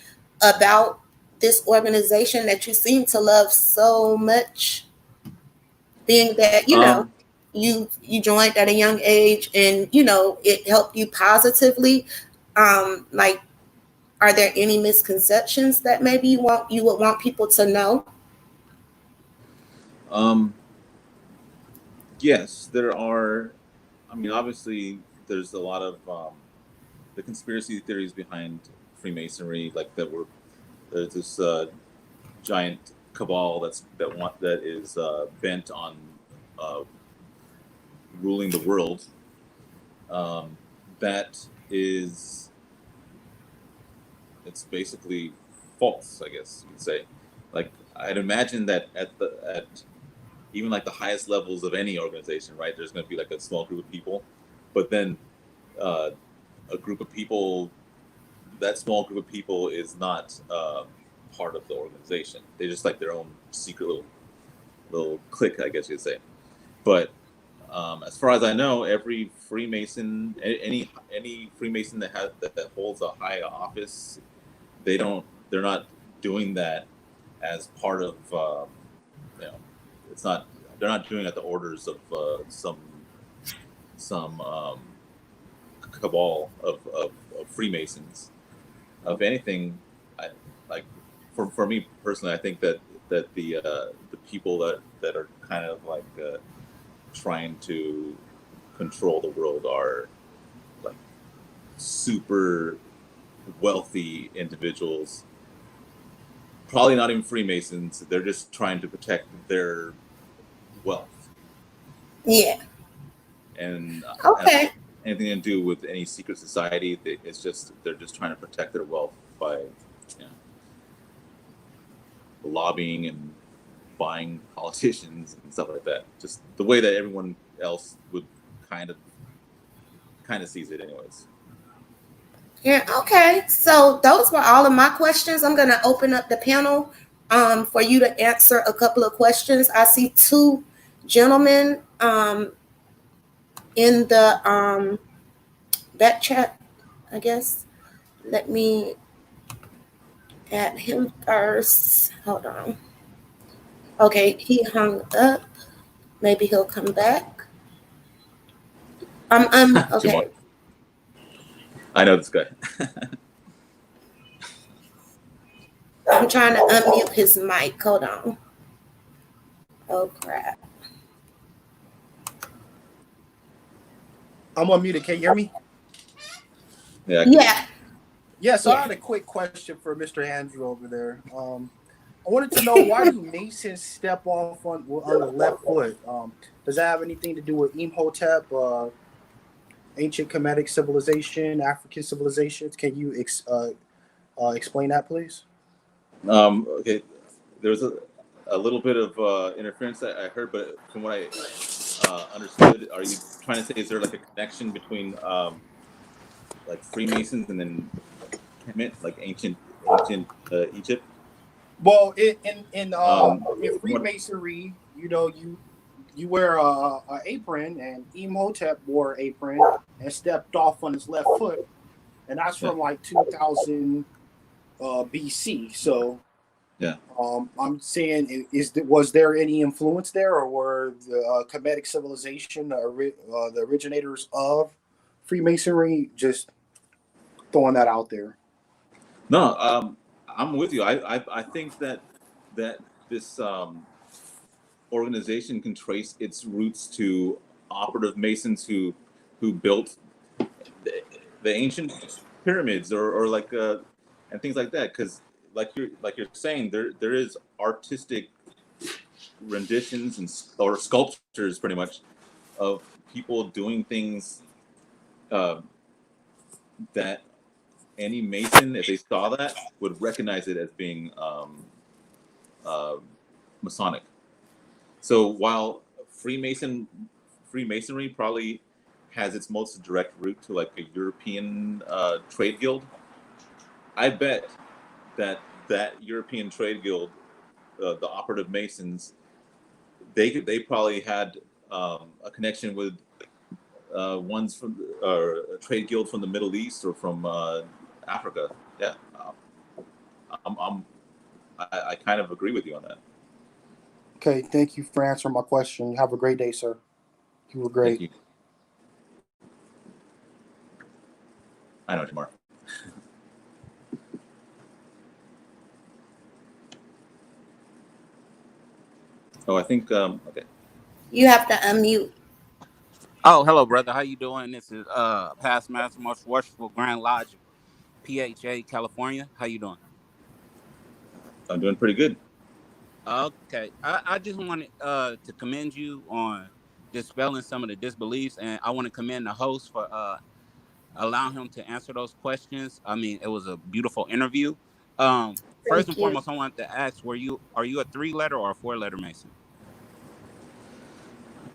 about this organization that you seem to love so much, being that, Um, you joined at a young age and it helped you positively. Like, are there any misconceptions that maybe you would want people to know? um, yes, there are. I mean, obviously, there's a lot of the conspiracy theories behind Freemasonry, like that were there's this giant cabal that is bent on uh, ruling the world. Um, that is, it's basically false, I guess you could say. Like I'd imagine that at even like the highest levels of any organization, right? There's going to be like a small group of people, but then uh, a group of people, that small group of people is not part of the organization. They just like their own secret little clique, I guess you'd say. But as far as I know, every Freemason, any Freemason that holds a high office, they're not doing that as part of you know, it's not they're not doing it at the orders of some cabal of Freemasons. If anything, I like for me personally, I think that the people that are kind of like trying to control the world are like super wealthy individuals, probably not even Freemasons. They're just trying to protect their wealth, Yeah. and has Okay. anything to do with any secret society. It's just they're just trying to protect their wealth by you know, lobbying and buying politicians and stuff like that. Just the way that everyone else would kind of sees it, anyways. Yeah, okay. So those were all of my questions. I'm going to open up the panel for you to answer a couple of questions. I see two gentlemen in the back chat, I guess. Let me add him first. Hold on. Okay, he hung up. Maybe he'll come back. Jamar, Okay. I know this guy. I'm trying to unmute his mic. Hold on. Oh, crap. I'm unmuted. Can you hear me? Yeah, Yeah. Yeah, so I Yeah. had a quick question for Mr. Andrew over there. I wanted to know, why do Masons step off on the left foot? Does that have anything to do with Imhotep, ancient Kemetic civilization, African civilizations? Can you explain that, please? Okay, there was a little bit of interference that I heard, but from what I understood, are you trying to say is there like a connection between like Freemasons and then Kemet, like ancient Egypt? Well, in From what, Freemasonry, you wear a apron, and Imhotep wore an apron and stepped off on his left foot, and that's yeah, from like 2000 BC. So yeah. I'm saying, was there any influence there, or were the Kemetic civilization the originators of Freemasonry? Just throwing that out there. No, I'm with you. I think that this organization can trace its roots to operative masons who built the, the ancient pyramids or like and things like that. Because like you're saying, there is artistic renditions or sculptures pretty much of people doing things uh, that any mason, if they saw that, would recognize it as being uh, Masonic. So while Freemason Freemasonry probably has its most direct route to like a European trade guild, I bet that European trade guild, the operative Masons, they probably had a connection with ones from or a trade guild from the Middle East or from Africa. Yeah, I'm I kind of agree with you on that. Okay, thank you for answering my question. Have a great day, sir. You were Thank great. you. I know, Jamar. Oh, I think okay. You have to unmute. Oh, hello, brother. How you doing? This is past master most worshipful Grand Lodge, PHA, California. How you doing? I'm doing pretty good. Okay, I just wanted to commend you on dispelling some of the disbeliefs, and I want to commend the host for allowing him to answer those questions. I mean, it was a beautiful interview. First and Thank you. foremost, I wanted to ask: are you a 3 letter or a 4 letter Mason?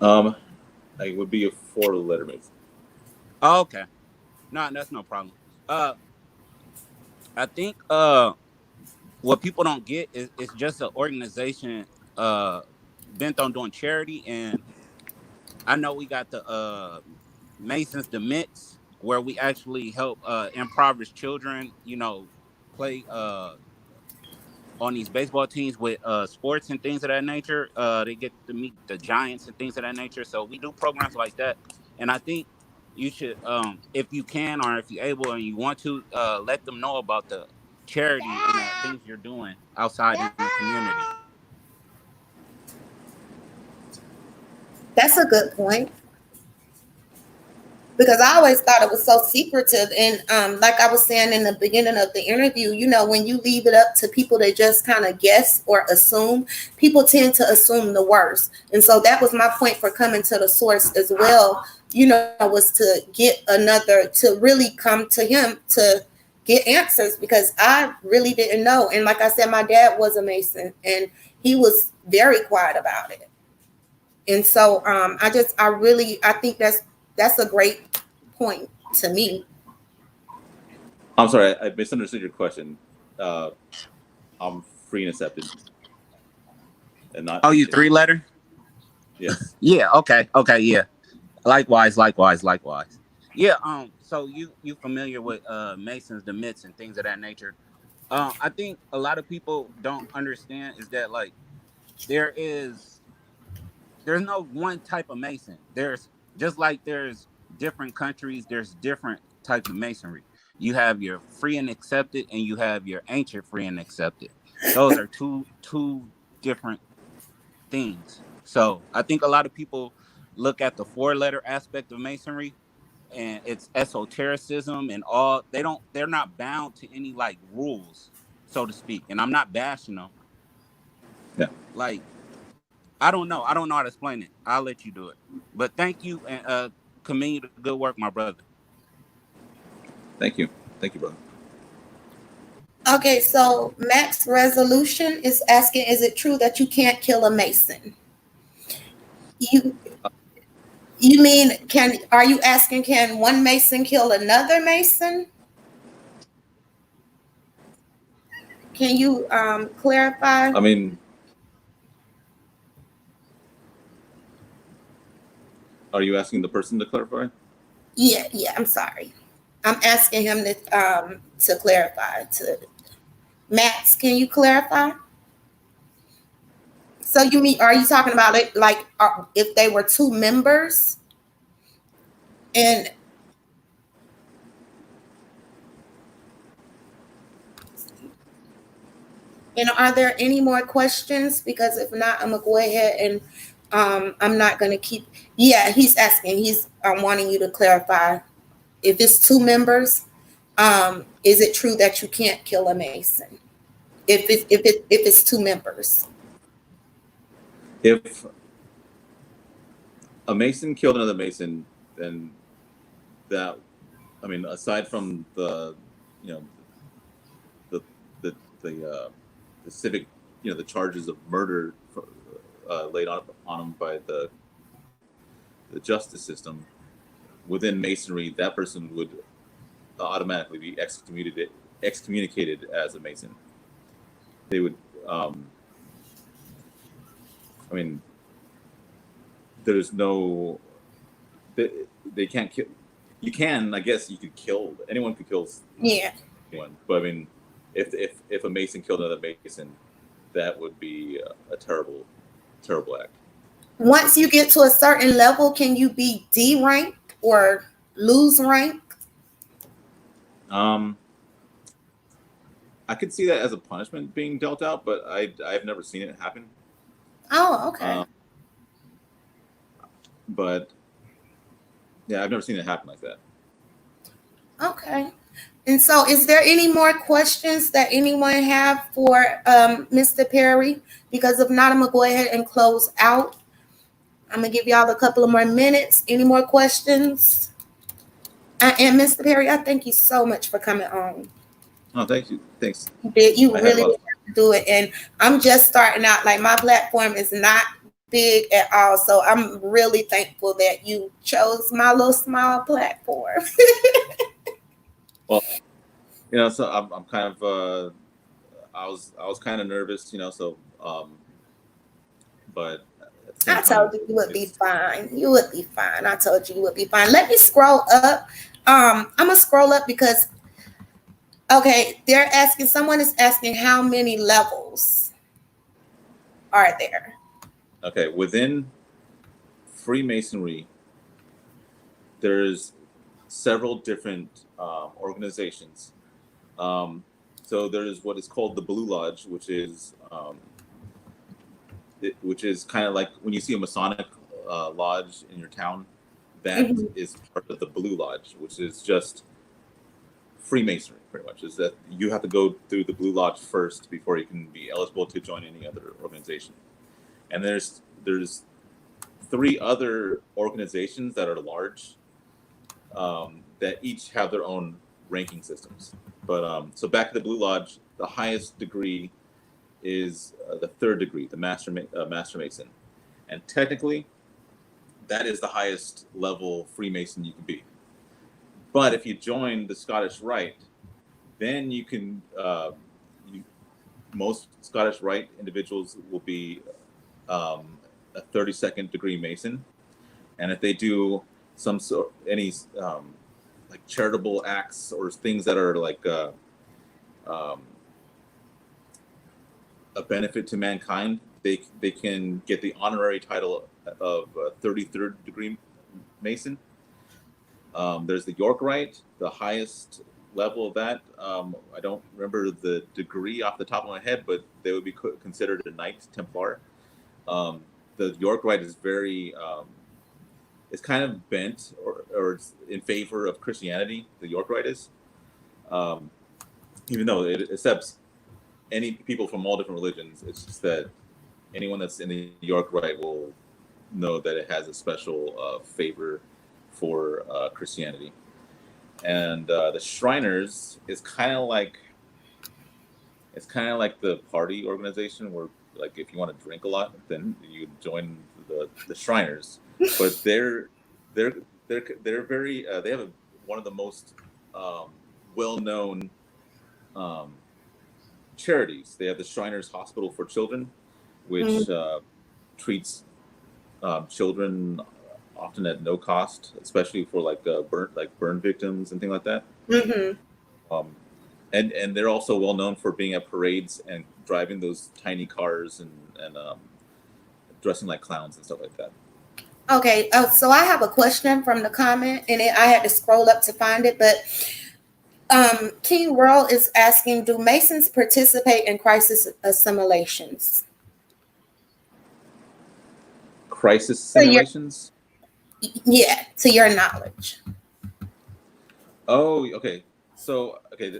Um, I would be a four-letter mason. Oh, okay, no, that's no problem. Uh, I think what people don't get is it's just an organization uh bent on doing charity. And I know we got the Masons the Mits, where we actually help impoverished children, play on these baseball teams with sports and things of that nature. They get to meet the giants and things of that nature. So we do programs like that. And I think you should, if you can or if you're able and you want to, let them know about the charity and the things you're doing outside in the community. That's a good point. Because I always thought it was so secretive. And like I was saying in the beginning of the interview, when you leave it up to people to just kind of guess or assume, people tend to assume the worst. And so that was my point for coming to the source as well, was to get to really come to him to get answers, because I really didn't know. And like I said, my dad was a Mason and he was very quiet about it. And so I think that's a great point to me. I'm sorry, I misunderstood your question. Uh, I'm free and accepted, and not Oh, you ancient. 3 letter? Yes. Yeah. Okay. Yeah. Likewise. Yeah. So you familiar with Masons, the Mits, and things of that nature? I think a lot of people don't understand is that like there is there's no one type of Mason. There's just like there's different countries. There's different types of Masonry. You have your free and accepted, and you have your ancient free and accepted. Those are two different things. So I think a lot of people look at the 4 letter aspect of Masonry and it's esotericism and all. They're not bound to any like rules, so to speak. And I'm not bashing them. Yeah. Like, I don't know. I don't know how to explain it. I'll let you do it. But thank you, and continue the good work, my brother. Thank you, brother. Okay, so Max Resolution is asking, is it true that you can't kill a Mason? You you mean are you asking can one Mason kill another Mason? Can you clarify? I mean, are you asking the person to clarify? Yeah, I'm sorry. I'm asking him to clarify. To Max, can you clarify? So you mean, are you talking about it like if they were two members? And are there any more questions? Because if not, I'm gonna go ahead and I'm not gonna keep. Yeah, he's asking. He's wanting you to clarify if it's two members. Is it true that you can't kill a Mason if it's two members? If a Mason killed another Mason, then that, I mean, aside from the, you know, the civic, you know, the charges of murder laid on him by the justice system within Masonry, that person would automatically be excommunicated as a Mason. They would, I mean, there's no, they can't kill. You can, I guess, you could kill, anyone could kill anyone, but I mean, if a Mason killed another Mason, that would be a terrible act. Once you get to a certain level, can you be D-ranked or lose rank? I could see that as a punishment being dealt out, but I've never seen it happen. Oh, okay. But yeah, I've never seen it happen like that. Okay. And so is there any more questions that anyone have for Mr. Perry? Because if not, I'm gonna go ahead and close out. I'm gonna give y'all a couple of more minutes. Any more questions? And Mr. Perry, I thank you so much for coming on. Oh, thank you. Thanks. You really did do it. And I'm just starting out. Like, my platform is not big at all. So I'm really thankful that you chose my little small platform. Well, you know, so I'm kind of I was kind of nervous, you know, so but I told you would be fine. You would be fine. I told you would be fine. Let me scroll up. I'm gonna scroll up because okay, someone is asking how many levels are there? Okay, within Freemasonry, there's several different organizations. So there's what is called the Blue Lodge, which is kind of like when you see a Masonic lodge in your town. That is part of the Blue Lodge, which is just Freemasonry, pretty much. Is that you have to go through the Blue Lodge first before you can be eligible to join any other organization. And there's 3 other organizations that are large, that each have their own ranking systems. But so back to the Blue Lodge, the highest degree is the 3rd degree, the Master Mason, and technically, that is the highest level Freemason you can be. But if you join the Scottish Rite, then you can. Most Scottish Rite individuals will be a 32nd degree Mason, and if they do any like charitable acts or things that are like a benefit to mankind, they can get the honorary title of 33rd degree Mason. There's the York Rite, the highest level of that. I don't remember the degree off the top of my head, but they would be considered a Knight Templar. The York Rite is very, it's kind of bent or it's in favor of Christianity. The York Rite is, even though it accepts any people from all different religions. It's just that anyone that's in the York Rite will know that it has a special favor for Christianity. And the Shriners is kind of like the party organization where, like, if you want to drink a lot, then you join the Shriners. But they're they're very they have one of the most um, well known um, charities. They have the Shriners Hospital for Children, Mm-hmm. which treats children often at no cost, especially for burn victims and things like that. Mm-hmm. Um, and they're also well known for being at parades and driving those tiny cars and dressing like clowns and stuff like that. Okay, so I have a question from the comment, and I had to scroll up to find it. But King World is asking, do Masons participate in crisis assimilations? Crisis To your, simulations. yeah, to your knowledge. Oh, okay. So okay,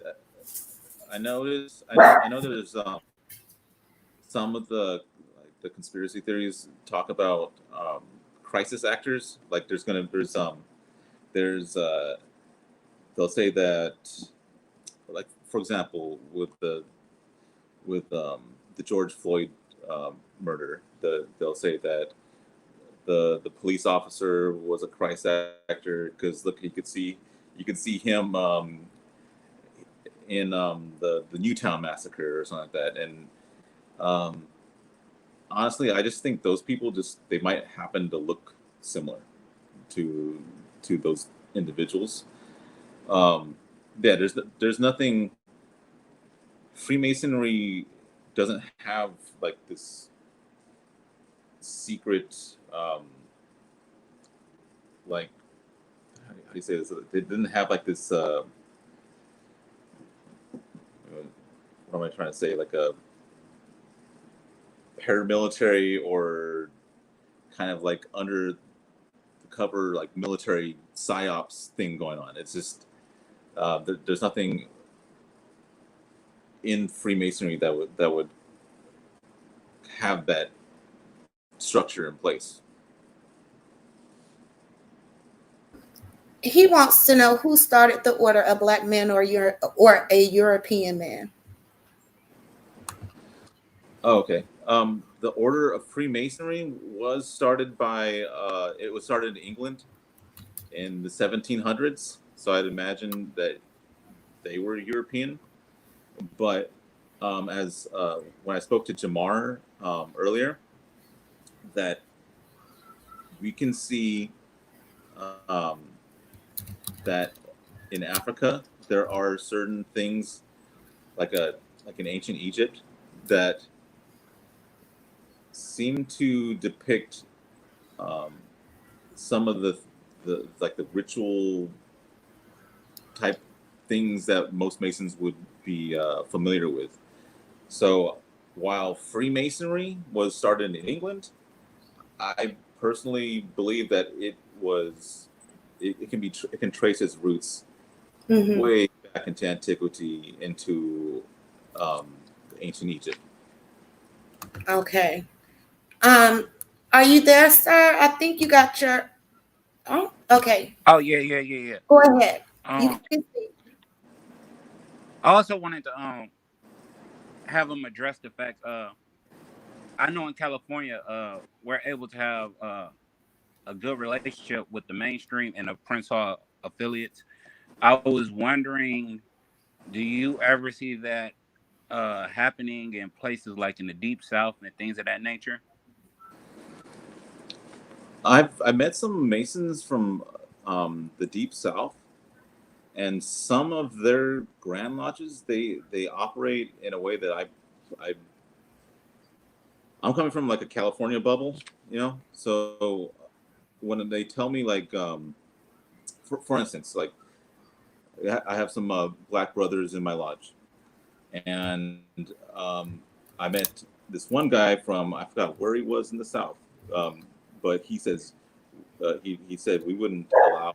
I know there's some of the conspiracy theories talk about crisis actors. Like there's they'll say that, like, for example, with the George Floyd murder, they'll say that the police officer was a crisis actor because, look, you could see him in the Newtown massacre or something like that. And um, honestly, I just think those people they might happen to look similar to those individuals. Um, yeah, there's nothing. Freemasonry doesn't have like this secret, like, how do you say this? It didn't have like this. What am I trying to say? Like a paramilitary or kind of like under the cover, like military psyops thing going on. It's just there's nothing in Freemasonry that would have that structure in place. He wants to know who started the order, a black man or a European man. Oh, okay. The Order of Freemasonry was started by it was started in England in the 1700s. So I'd imagine that they were European. But as when I spoke to Jamar earlier, that we can see um, that in Africa there are certain things like in ancient Egypt that seem to depict um, some of the like the ritual type things that most Masons would be familiar with. So while Freemasonry was started in England, I personally believe that it can trace its roots Mm-hmm. way back into antiquity, into ancient Egypt. Okay. Um, are you there, sir? I think you got your. Oh, okay. Oh yeah. Go ahead. You Um, can see. I also wanted to have them address the fact. I know in California, we're able to have a good relationship with the mainstream and the Prince Hall affiliates. I was wondering, do you ever see that happening in places like in the Deep South and things of that nature? I met some Masons from the Deep South, and some of their Grand Lodges they operate in a way that I I'm coming from like a California bubble, you know. So when they tell me, like, for instance, like, I have some black brothers in my lodge, and I met this one guy from, I forgot where he was in the South, um, but he says he said we wouldn't allow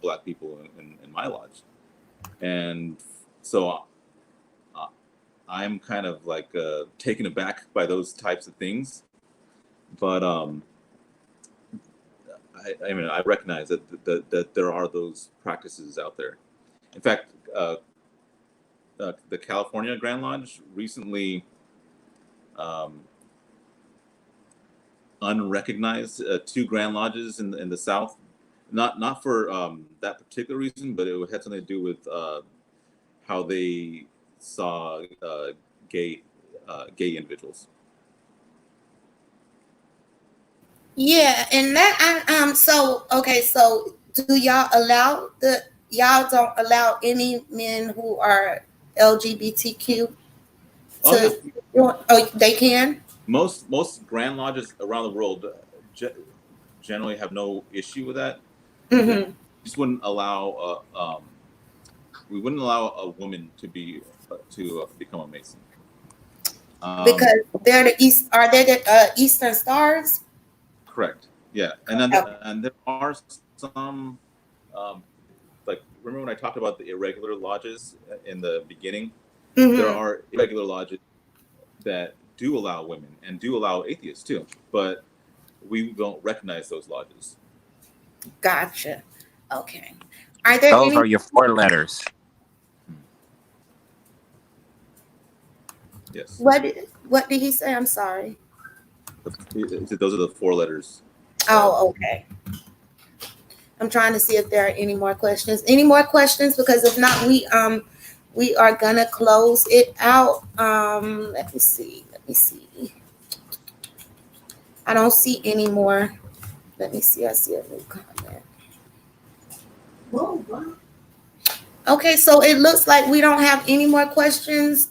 black people in my lodge, and so I'm kind of like taken aback by those types of things. But I mean, I recognize that there are those practices out there. In fact, the California Grand Lodge recently unrecognized 2 Grand Lodges in the South, not for that particular reason, but it had something to do with how they saw gay individuals. Yeah, and that so okay, so do y'all don't allow any men who are LGBTQ to they can? Most Grand Lodges around the world generally have no issue with that. Mm-hmm. Just wouldn't allow we wouldn't allow a woman to become a Mason. Because they're are they the Eastern Stars? Correct. Yeah, and then and there are some like, remember when I talked about the irregular lodges in the beginning? Mm-hmm. There are irregular lodges that do allow women and do allow atheists too, but we don't recognize those lodges. Gotcha. Okay. Are there Those are your 4 letters. Yes. What did he say? I'm sorry. Those are the 4 letters. Oh, okay. I'm trying to see if there are any more questions. Any more questions? Because if not, we are gonna close it out. Let me see. I don't see any more. Let me see. I see a new comment. Whoa. Okay, so it looks like we don't have any more questions.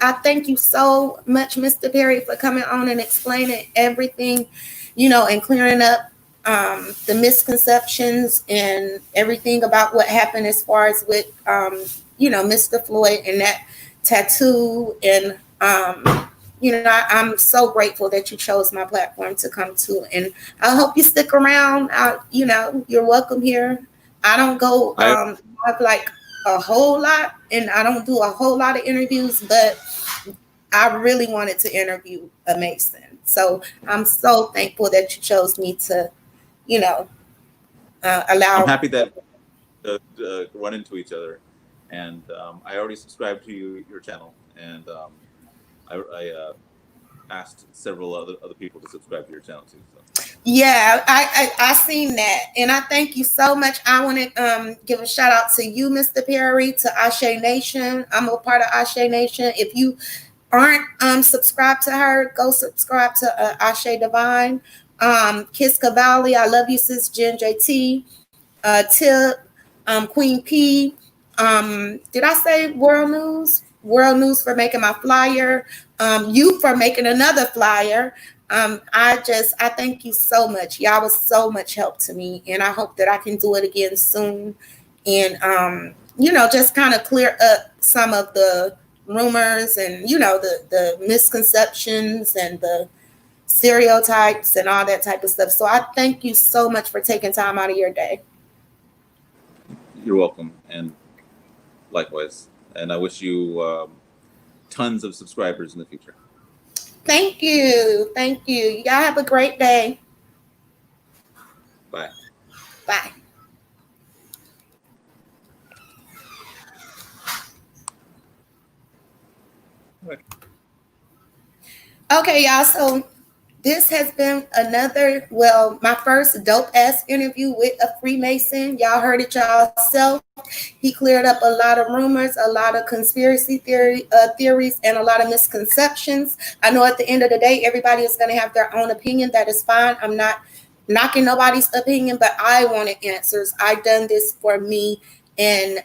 I thank you so much, Mr. Perry, for coming on and explaining everything, and clearing up the misconceptions and everything about what happened as far as with, Mr. Floyd and that tattoo. And, I'm so grateful that you chose my platform to come to. And I hope you stick around. You're welcome here. I don't go like a whole lot, and I don't do a whole lot of interviews, but I really wanted to interview a Mason. So I'm so thankful that you chose me to, allow. I'm happy that run into each other, and I already subscribed to your channel, and I asked several other people to subscribe to your channel too. So. Yeah, I seen that, and I thank you so much. I want to give a shout out to you, Mr. Perry, to Ashe Nation. I'm a part of Ashe Nation. If you aren't subscribed to her, go subscribe to Ashe Divine. Kiss Cavalli, I love you, sis. Jen JT, Tip, Queen P. Did I say World News? World News for making my flyer. You for making another flyer. I thank you so much. Y'all was so much help to me, and I hope that I can do it again soon. And just kind of clear up some of the rumors and the misconceptions and the stereotypes and all that type of stuff. So I thank you so much for taking time out of your day. You're welcome, and likewise. And I wish you tons of subscribers in the future. Thank you. Y'all have a great day. Bye. Bye. Okay, y'all. So this has been my first dope ass interview with a Freemason. Y'all heard it yourself. He cleared up a lot of rumors, a lot of conspiracy theories, and a lot of misconceptions. I know at the end of the day, everybody is going to have their own opinion. That is fine. I'm not knocking nobody's opinion, but I wanted answers. I done this for me, and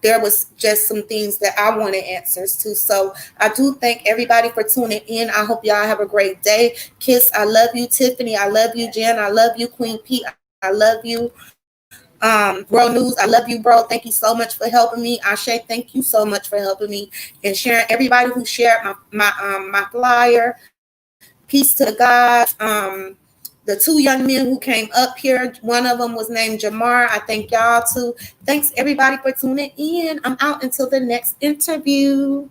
there was just some things that I wanted answers to. So I do thank everybody for tuning in. I hope y'all have a great day. Kiss, I love you. Tiffany, I love you. Jen, I love you. Queen P, I love you. World News, I love you, bro. Thank you so much for helping me. Ashe, thank you so much for helping me and sharing. Everybody who shared my flyer. Peace to God. The the two young men who came up here. One of them was named Jamar. I thank y'all too. Thanks everybody for tuning in. I'm out until the next interview.